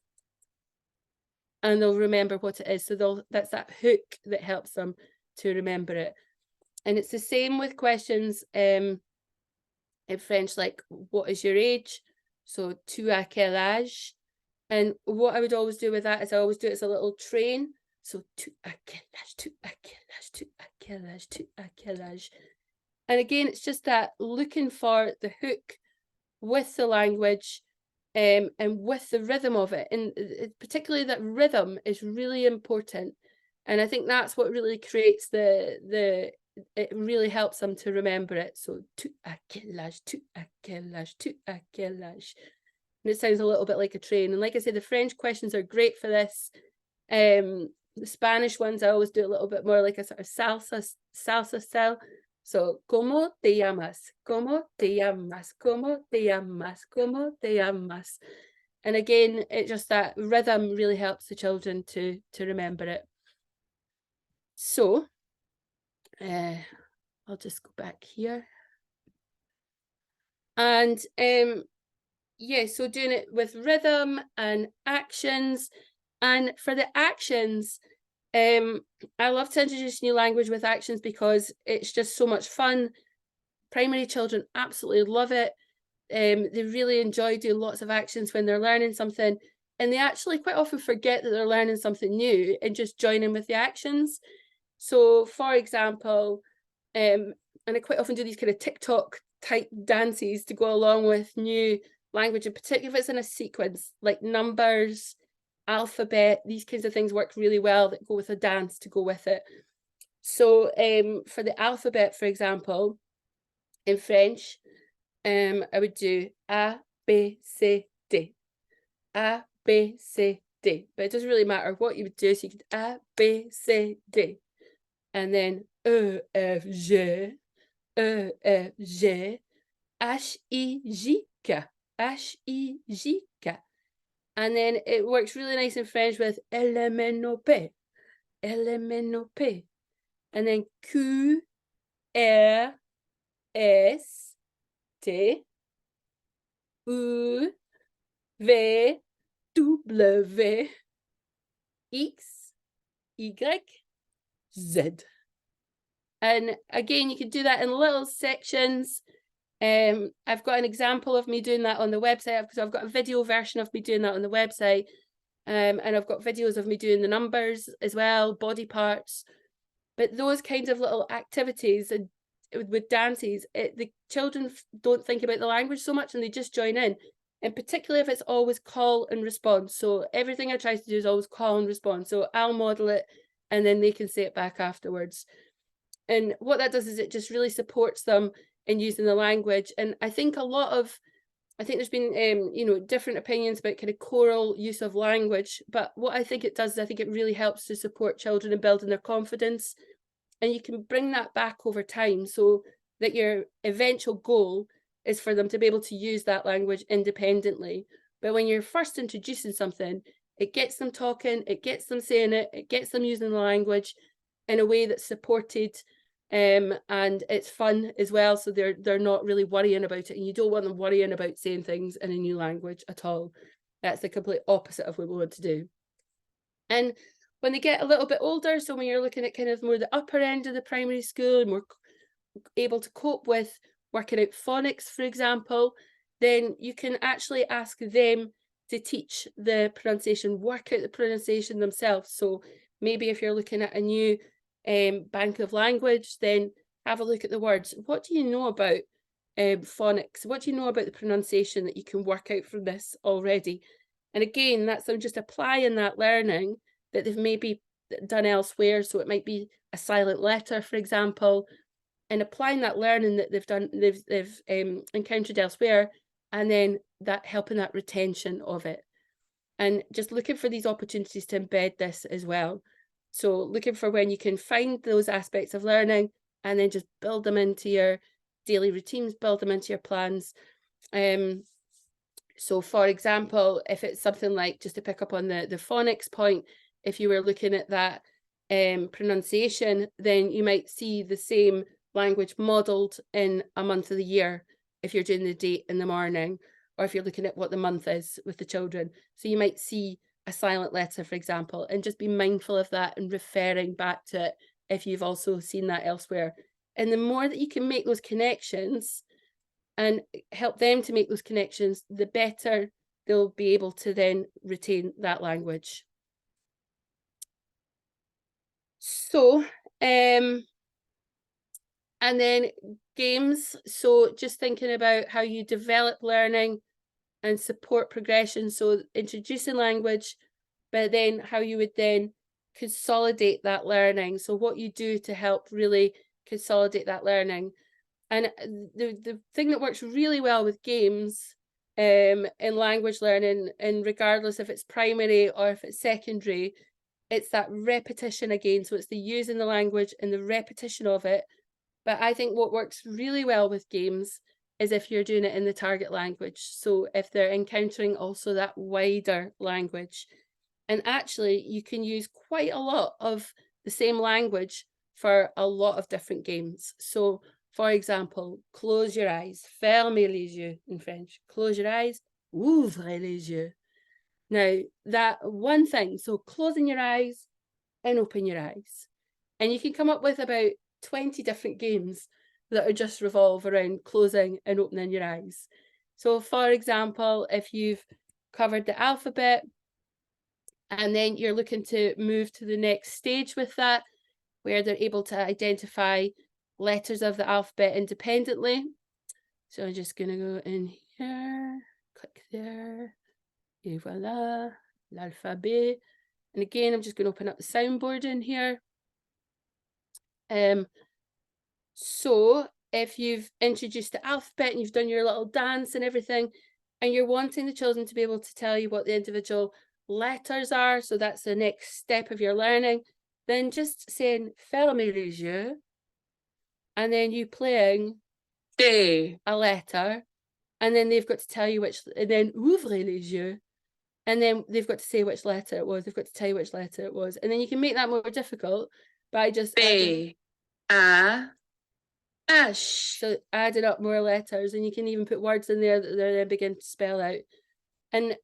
and they'll remember what it is. So that's that hook that helps them to remember it. And it's the same with questions in French, like, what is your age? So, tu as quel âge? And what I would always do with that is I always do it as a little train. So, tu as quel âge, tu as quel âge, tu as quel âge, tu as quel âge. And again, it's just that looking for the hook with the language and with the rhythm of it. And particularly that rhythm is really important. And I think that's what really creates it really helps them to remember it. So, tu as quel âge, tu as quel âge, tu as quel âge. And it sounds a little bit like a train. And like I say, the French questions are great for this. The Spanish ones, I always do a little bit more like a sort of salsa style. So, ¿cómo te llamas? ¿Cómo te llamas? ¿Cómo te llamas? ¿Cómo te llamas? And again, it just that rhythm really helps the children to remember it. So, I'll just go back here. And yeah, so doing it with rhythm and actions. And for the actions, I love to introduce new language with actions because it's just so much fun. Primary children absolutely love it. They really enjoy doing lots of actions when they're learning something, and they actually quite often forget that they're learning something new and just join in with the actions. So, for example, and I quite often do these kind of TikTok type dances to go along with new language, in particular if it's in a sequence, like numbers, alphabet, these kinds of things work really well that go with a dance to go with it. So for the alphabet, for example, in French, I would do A, B, C, D. A, B, C, D. But it doesn't really matter what you would do. So you could A, B, C, D. And then E, F, G, E, F, G, H, I, J, K, H, I, J, K. And then it works really nice in French with L, M, N, O, P, L, M, N, O, P. And then Q, R, S, T, U, V, W, X, Y, Z. And again, you can do that in little sections. I've got an example of me doing that on the website, because I've got a video version of me doing that on the website. And I've got videos of me doing the numbers as well, body parts. But those kinds of little activities and with dances, the children don't think about the language so much, and they just join in. And particularly if it's always call and response. So everything I try to do is always call and respond. So I'll model it and then they can say it back afterwards. And what that does is it just really supports them in using the language. And I think there's been different opinions about kind of choral use of language, but what I think it does is I think it really helps to support children in building their confidence. And you can bring that back over time, so that your eventual goal is for them to be able to use that language independently. But when you're first introducing something, it gets them talking, it gets them saying it, it gets them using the language in a way that's supported, and it's fun as well. So they're not really worrying about it, and you don't want them worrying about saying things in a new language at all. That's the complete opposite of what we want to do. And when they get a little bit older, so when you're looking at kind of more the upper end of the primary school and more able to cope with working out phonics, for example, then you can actually ask them to teach the pronunciation, work out the pronunciation themselves. So maybe if you're looking at a new bank of language, then have a look at the words. What do you know about phonics? What do you know about the pronunciation that you can work out from this already? And again, that's them just applying that learning that they've maybe done elsewhere. So it might be a silent letter, for example, and applying that learning that they've encountered elsewhere, and then that helping that retention of it. And just looking for these opportunities to embed this as well. So looking for when you can find those aspects of learning and then just build them into your daily routines, build them into your plans. So for example, if it's something like, just to pick up on the phonics point, if you were looking at that pronunciation, then you might see the same language modeled in a month of the year if you're doing the date in the morning, or if you're looking at what the month is with the children. So you might see a silent letter, for example, and just be mindful of that and referring back to it if you've also seen that elsewhere. And the more that you can make those connections and help them to make those connections, the better they'll be able to then retain that language. So, and then games. So just thinking about how you develop learning and support progression. So introducing language, but then how you would then consolidate that learning. So what you do to help really consolidate that learning. And the thing that works really well with games in language learning, and regardless if it's primary or if it's secondary, it's that repetition again. So it's the using the language and the repetition of it. But I think what works really well with games is if you're doing it in the target language. So if they're encountering also that wider language. And actually, you can use quite a lot of the same language for a lot of different games. So, for example, close your eyes. Fermez les yeux in French. Close your eyes. Ouvrez les yeux. Now, that one thing, so closing your eyes and open your eyes. And you can come up with about 20 different games that are just revolve around closing and opening your eyes. So for example, if you've covered the alphabet and then you're looking to move to the next stage with that, where they're able to identify letters of the alphabet independently. So I'm just going to go in here, click there, et voila, l'alphabet. And again, I'm just going to open up the soundboard in here. So if you've introduced the alphabet and you've done your little dance and everything, and you're wanting the children to be able to tell you what the individual letters are, so that's the next step of your learning, then just saying fermez les yeux, and then you playing a letter, and then they've got to tell you which, and then ouvrez les yeux, and then they've got to say which letter it was, they've got to tell you which letter it was, and then you can make that more difficult by just adding, so adding up more letters, and you can even put words in there that they then begin to spell out. And,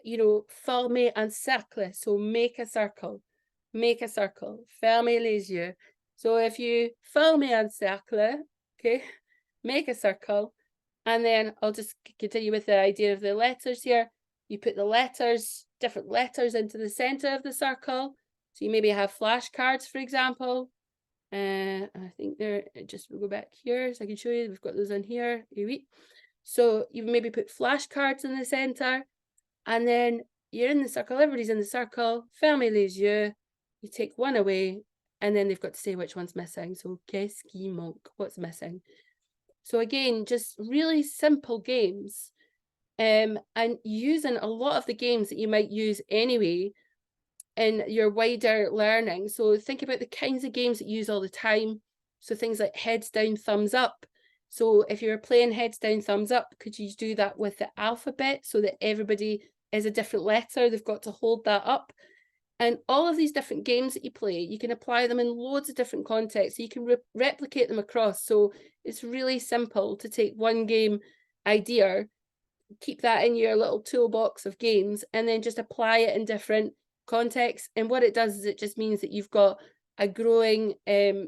you know, former un cercle, so make a circle, fermez les yeux. So if you former un cercle, okay, make a circle, and then I'll just continue with the idea of the letters here. You put the letters, different letters into the center of the circle. So you maybe have flashcards, for example. I think we'll go back here so I can show you. We've got those in here. So you maybe put flashcards in the center, and then you're in the circle, everybody's in the circle, fermez les yeux, you take one away, and then they've got to say which one's missing. So, qu'est-ce qui manque? What's missing? So again, just really simple games, and using a lot of the games that you might use anyway in your wider learning. So think about the kinds of games that you use all the time. So things like heads down, thumbs up. So if you're playing heads down, thumbs up, could you do that with the alphabet so that everybody is a different letter? They've got to hold that up. And all of these different games that you play, you can apply them in loads of different contexts. So you can replicate them across. So it's really simple to take one game idea, keep that in your little toolbox of games, and then just apply it in different contexts. And what it does is it just means that you've got a growing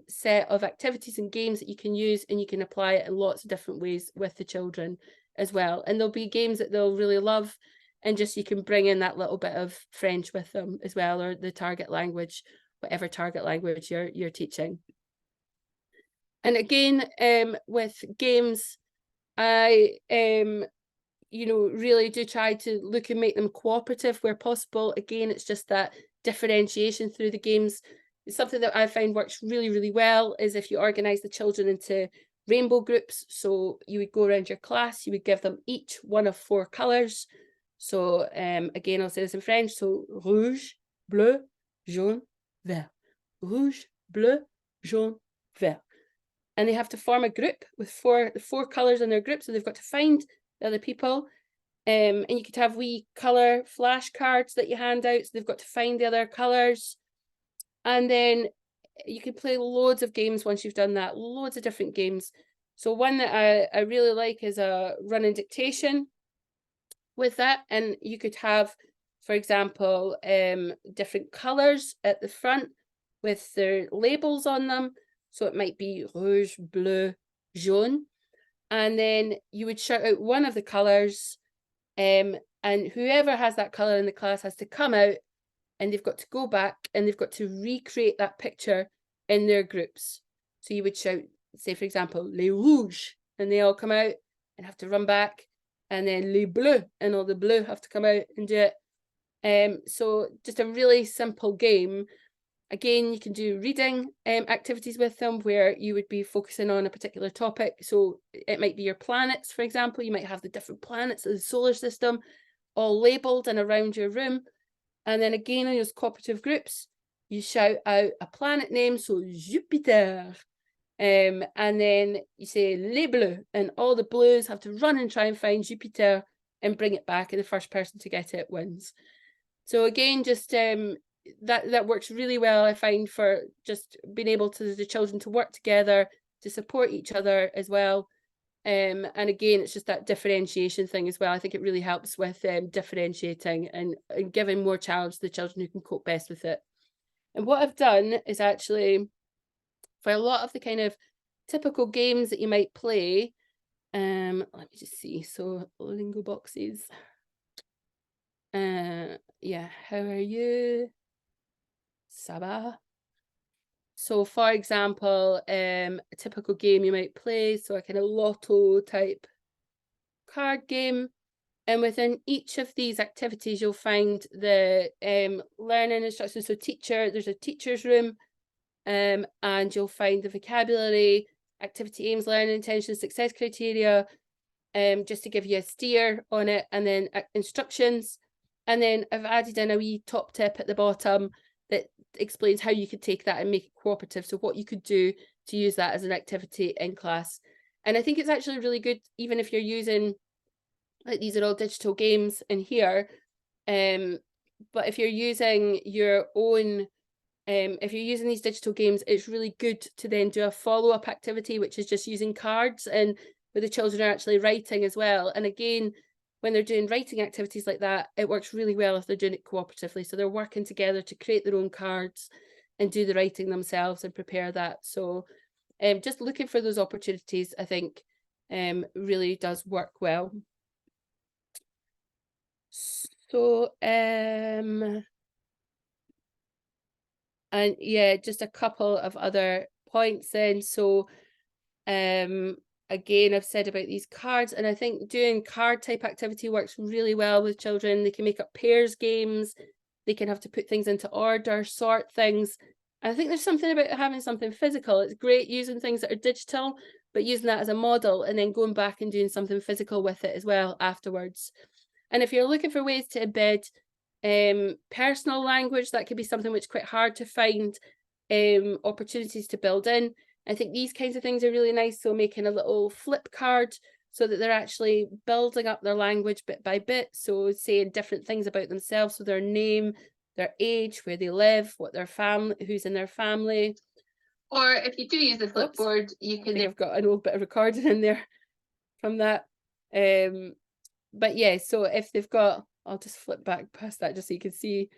set of activities and games that you can use, and you can apply it in lots of different ways with the children as well. And there'll be games that they'll really love, and just you can bring in that little bit of French with them as well, or the target language, whatever target language you're teaching. And again, with games, I you know, really do try to look and make them cooperative where possible. Again, it's just that differentiation through the games. It's something that I find works really, really well is if you organise the children into rainbow groups. So you would go around your class, you would give them each one of 4 colours. So again, I'll say this in French. So rouge, bleu, jaune, vert. Rouge, bleu, jaune, vert. And they have to form a group with four colours in their group. So they've got to find the other people. And you could have wee colour flashcards that you hand out. So they've got to find the other colours. And then you can play loads of games once you've done that, loads of different games. So one that I really like is a running dictation with that. And you could have, for example, different colours at the front with their labels on them. So it might be rouge, bleu, jaune. And then you would shout out one of the colours, and whoever has that colour in the class has to come out, and they've got to go back and they've got to recreate that picture in their groups. So you would shout, say, for example, les rouges, and they all come out and have to run back, and then les bleus, and all the blue have to come out and do it. So just a really simple game. Again, you can do reading activities with them where you would be focusing on a particular topic. So it might be your planets, for example. You might have the different planets of the solar system all labelled and around your room. And then again, in those cooperative groups, you shout out a planet name, so Jupiter. And then you say les bleus, and all the blues have to run and try and find Jupiter and bring it back, and the first person to get it wins. So again, just that works really well, I find, for just being able to the children to work together, to support each other as well. And again, it's just that differentiation thing as well. I think it really helps with differentiating and giving more challenge to the children who can cope best with it. And what I've done is actually, for a lot of the kind of typical games that you might play, let me just see. So Lingoboxes. Yeah, how are you? Ça va? So for example, a typical game you might play, so a kind of lotto type card game. And within each of these activities, you'll find the learning instructions. So there's a teacher's room, and you'll find the vocabulary, activity aims, learning intentions, success criteria, just to give you a steer on it, and then instructions. And then I've added in a wee top tip at the bottom that explains how you could take that and make it cooperative. So what you could do to use that as an activity in class. And I think it's actually really good, even if you're using, like, these are all digital games in here. But if you're using your own, if you're using these digital games, it's really good to then do a follow-up activity, which is just using cards, and where the children are actually writing as well. And again, when they're doing writing activities like that, it works really well if they're doing it cooperatively. So they're working together to create their own cards and do the writing themselves and prepare that. So just looking for those opportunities, I think, really does work well. So, and yeah, just a couple of other points then. So, again, I've said about these cards, and I think doing card type activity works really well with children. They can make up pairs games, they can have to put things into order, sort things. And I think there's something about having something physical. It's great using things that are digital, but using that as a model and then going back and doing something physical with it as well afterwards. And if you're looking for ways to embed personal language, that could be something which is quite hard to find opportunities to build in. I think these kinds of things are really nice. So making a little flip card so that they're actually building up their language bit by bit. So saying different things about themselves, so their name, their age, where they live, what their family, who's in their family. Or if you do use a flipboard, you can. I've got an old bit of recording in there from that. But yeah, so if they've got, I'll just flip back past that just so you can see.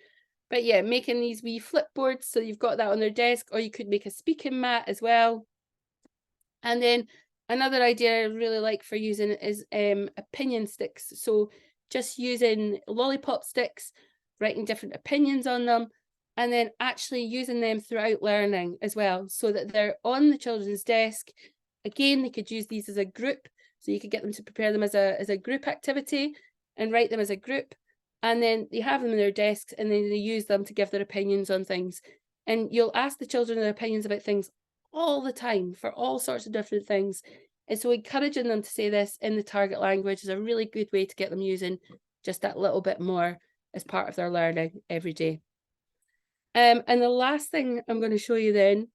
But yeah, making these wee flipboards, so you've got that on their desk, or you could make a speaking mat as well. And then another idea I really like for using is opinion sticks. So just using lollipop sticks, writing different opinions on them, and then actually using them throughout learning as well, so that they're on the children's desk. Again, they could use these as a group. So you could get them to prepare them as a group activity and write them as a group. And then they have them in their desks, and then they use them to give their opinions on things. And you'll ask the children their opinions about things all the time for all sorts of different things. And so encouraging them to say this in the target language is a really good way to get them using just that little bit more as part of their learning every day. And the last thing I'm going to show you then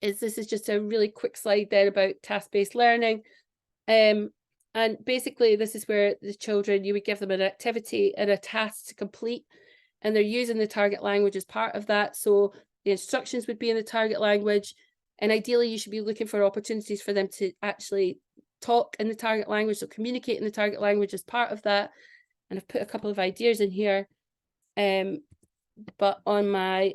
is, this is just a really quick slide then about task-based learning. And basically this is where the children, you would give them an activity and a task to complete, and they're using the target language as part of that. So the instructions would be in the target language, and ideally you should be looking for opportunities for them to actually talk in the target language, so communicate in the target language as part of that. And I've put a couple of ideas in here, but on my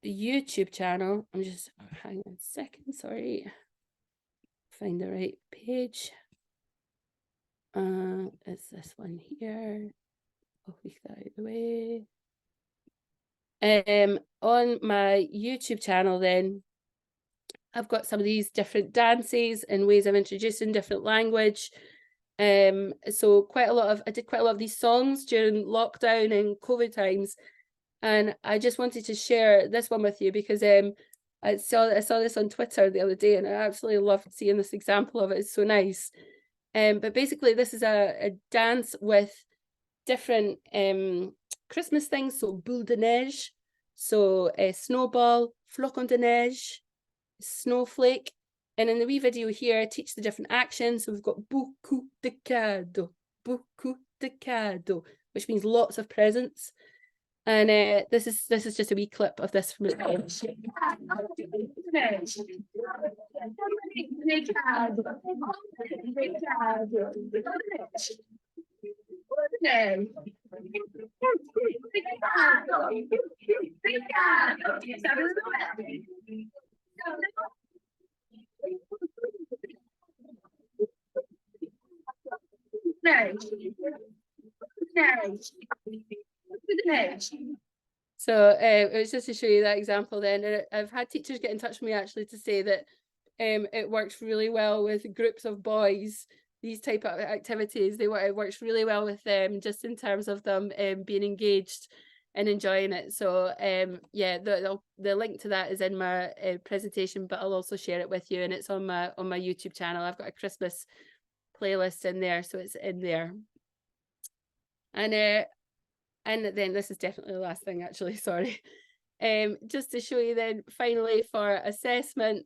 YouTube channel, I'm just, hang on a second, sorry, find the right page. It's this one here. I'll leave that out of the way. On my YouTube channel then, I've got some of these different dances and ways of introducing different language. So I did quite a lot of these songs during lockdown and COVID times, and I just wanted to share this one with you because I saw this on Twitter the other day, and I absolutely loved seeing this example of it. It's so nice. But basically this is a dance with different Christmas things. So boule de neige, so a snowball, flocon de neige, snowflake. And in the wee video here, I teach the different actions. So we've got beaucoup de cadeaux, which means lots of presents. And this is just a wee clip of this from it. So it was just to show you that example then. And I've had teachers get in touch with me actually to say that it works really well with groups of boys, these type of activities. It works really well with them, just in terms of them being engaged and enjoying it. So yeah, the link to that is in my presentation, but I'll also share it with you, and it's on my YouTube channel. I've got a Christmas playlist in there, so it's in there. And then this is definitely the last thing, actually, sorry. Just to show you then finally for assessment,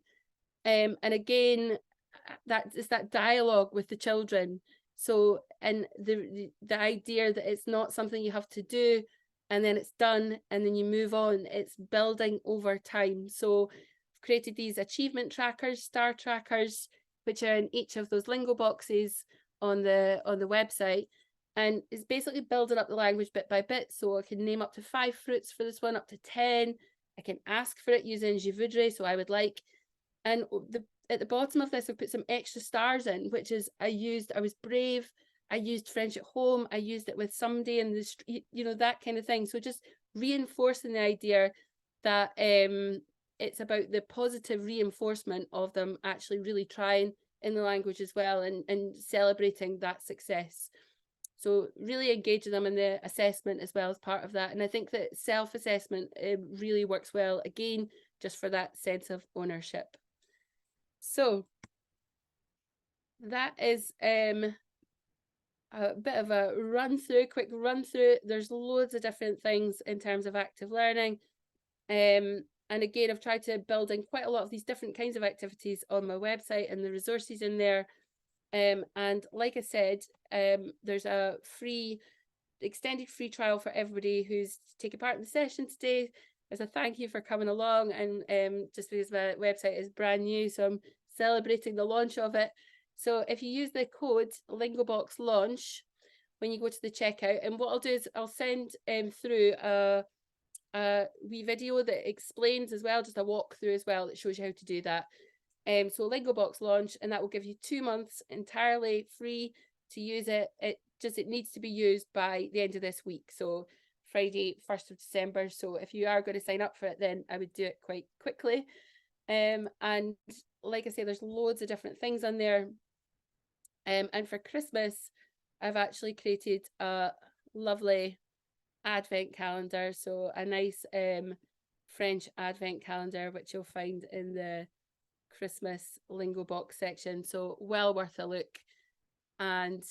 and again, that is that dialogue with the children. So, and the idea that it's not something you have to do and then it's done and then you move on. It's building over time. So I've created these achievement trackers, star trackers, which are in each of those lingo boxes on the website. And it's basically building up the language bit by bit. So I can name up to 5 fruits for this one, up to 10. I can ask for it using je voudrais, so I would like. And at the bottom of this, I've put some extra stars in, which is I was brave, I used French at home, I used it with somebody in the street, you know, that kind of thing. So just reinforcing the idea that it's about the positive reinforcement of them actually really trying in the language as well, and celebrating that success. So really engaging them in the assessment as well as part of that. And I think that self-assessment really works well, again, just for that sense of ownership. So that is a bit of a quick run through. There's loads of different things in terms of active learning. And again, I've tried to build in quite a lot of these different kinds of activities on my website and the resources in there. And like I said, there's a extended free trial for everybody who's taken part in the session today. As a thank you for coming along, and just because my website is brand new, so I'm celebrating the launch of it. So if you use the code Lingobox launch when you go to the checkout, and what I'll do is I'll send through a wee video that explains as well, just a walkthrough as well, that shows you how to do that. So Lingobox launch, and that will give you 2 months entirely free to use it. It needs to be used by the end of this week, so Friday 1st of December. So if you are going to sign up for it, then I would do it quite quickly. And like I say, there's loads of different things on there. And for Christmas, I've actually created a lovely advent calendar, so a nice French advent calendar, which you'll find in the Christmas Lingobox section. So well worth a look, and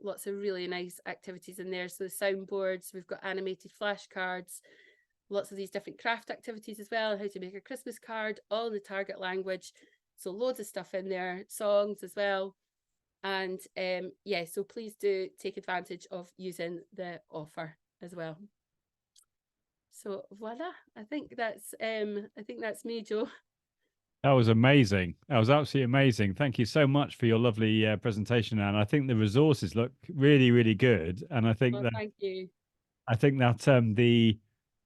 lots of really nice activities in there. So the soundboards, we've got animated flashcards, lots of these different craft activities as well, how to make a Christmas card, all in the target language. So loads of stuff in there, songs as well. And yeah, so please do take advantage of using the offer as well. So voila, I think that's me, Joe. That was amazing. That was absolutely amazing. Thank you so much for your lovely presentation, Anne. I think the resources look really, really good, and I think Well, thank you.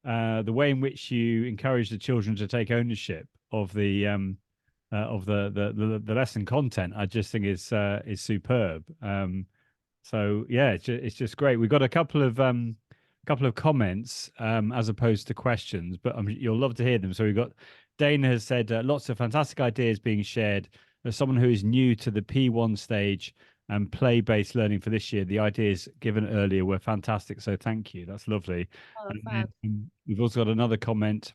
The way in which you encourage the children to take ownership of the lesson content, I just think is superb. So yeah, it's just great. We've got a couple of comments as opposed to questions, but you'll love to hear them. So we've got Dana has said lots of fantastic ideas being shared. As someone who is new to the P1 stage and play-based learning for this year, the ideas given earlier were fantastic. So thank you. That's lovely. Oh, And then we've also got another comment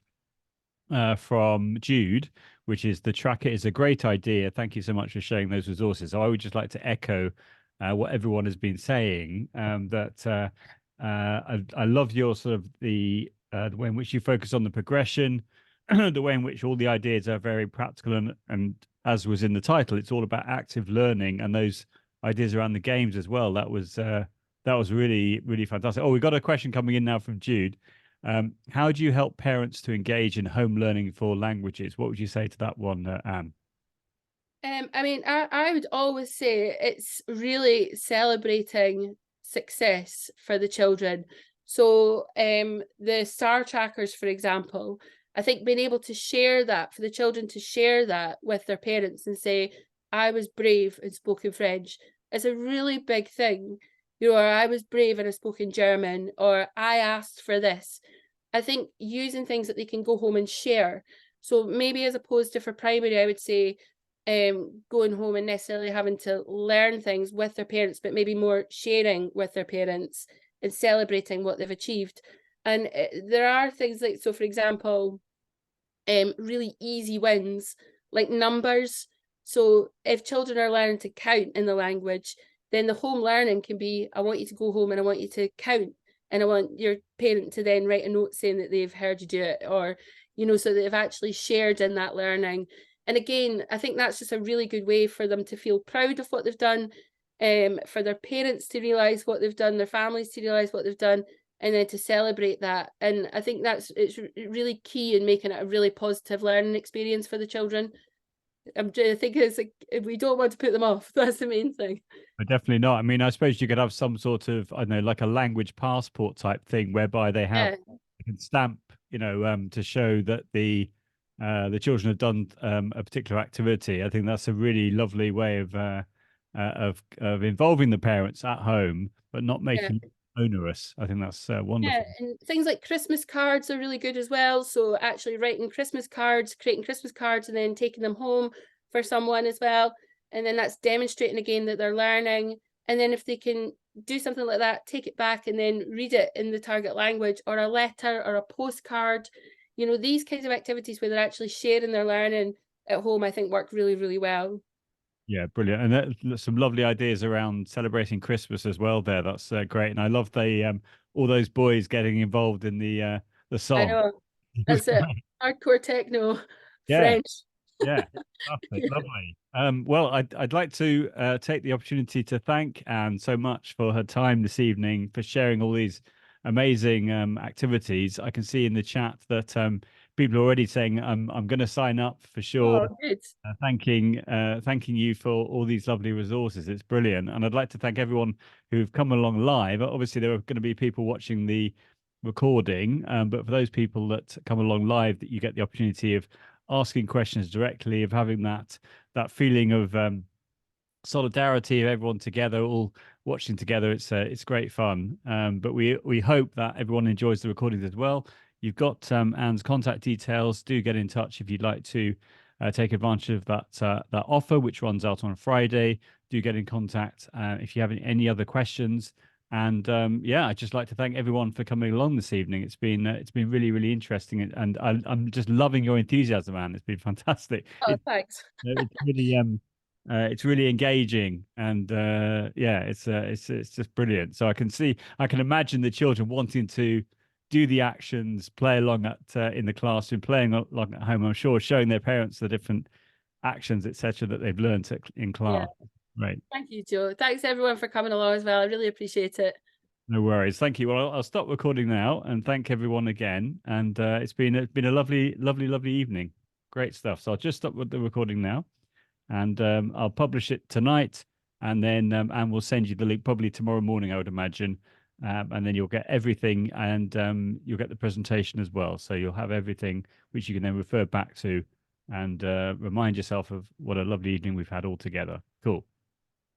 from Jude, which is the tracker is a great idea. Thank you so much for sharing those resources. So I would just like to echo what everyone has been saying, that I love your sort of the way in which you focus on the progression, the way in which all the ideas are very practical, and as was in the title, it's all about active learning and those ideas around the games as well. That was really, really fantastic. Oh, we've got a question coming in now from Jude. How do you help parents to engage in home learning for languages? What would you say to that one, Anne? I mean, I would always say it's really celebrating success for the children. So the star trackers, for example, I think being able to share that, for the children to share that with their parents and say, I was brave and spoke in French, is a really big thing. You know, or I was brave and I spoke in German, or I asked for this. I think using things that they can go home and share. So maybe as opposed to for primary, I would say going home and necessarily having to learn things with their parents, but maybe more sharing with their parents and celebrating what they've achieved. And there are things like, so for example, really easy wins like numbers. So if children are learning to count in the language, then the home learning can be, I want you to go home and I want you to count, and I want your parent to then write a note saying that they've heard you do it, or, you know, so they've actually shared in that learning. And again, I think that's just a really good way for them to feel proud of what they've done, for their parents to realise what they've done, their families to realise what they've done, and then to celebrate that. And I think it's really key in making it a really positive learning experience for the children. I think it's like, we don't want to put them off. That's the main thing. But definitely not. I mean, I suppose you could have some sort of, I don't know, like a language passport type thing whereby they Yeah, can stamp, to show that the children have done a particular activity. I think that's a really lovely way of involving the parents at home, but not yeah. making it onerous. I think that's Yeah, wonderful. and things like Christmas cards are really good as well. So actually writing Christmas cards, creating Christmas cards, and then taking them home for someone as well. And then that's demonstrating again that they're learning. And then if they can do something like that, take it back and then read it in the target language, or a letter or a postcard. You know, these kinds of activities where they're actually sharing their learning at home, I think work really, really well. Yeah, brilliant. And some lovely ideas around celebrating Christmas as well there. That's great. And I love all those boys getting involved in the I song. know, It was that's it. great. Hardcore techno, Yeah. French. Yeah, fantastic, lovely. Well, I'd like to take the opportunity to thank Anne so much for her time this evening, for sharing all these amazing activities. I can see in the chat that people are already saying I'm going to sign up for sure. Oh, good. Thanking you for all these lovely resources. It's brilliant, and I'd like to thank everyone who've come along live. Obviously, there are going to be people watching the recording, but for those people that come along live, that you get the opportunity of asking questions directly, of having that feeling of solidarity of everyone together, all watching together. It's great fun. But we hope that everyone enjoys the recordings as well. You've got Anne's contact details. Do get in touch if you'd like to take advantage of that offer, which runs out on Friday. Do get in contact if you have any other questions. And yeah, I'd just like to thank everyone for coming along this evening. It's been really, really interesting, and I'm just loving your enthusiasm, Anne. It's been fantastic. Oh, thanks. It's really engaging, and yeah, it's just brilliant. So I can imagine the children wanting to do the actions, play along in the classroom, playing along at home. I'm sure showing their parents the different actions, etc., that they've learned in Yeah. class. Right. Thank you, Joe. Thanks everyone for coming along as well. I really appreciate it. No worries. Thank you. Well, I'll stop recording now and thank everyone again. And it's been a lovely, lovely, lovely evening. Great stuff. So I'll just stop with the recording now, and I'll publish it tonight, and then and we'll send you the link probably tomorrow morning, I would imagine. And then you'll get everything, and you'll get the presentation as well. So you'll have everything which you can then refer back to, and remind yourself of what a lovely evening we've had all together. Cool.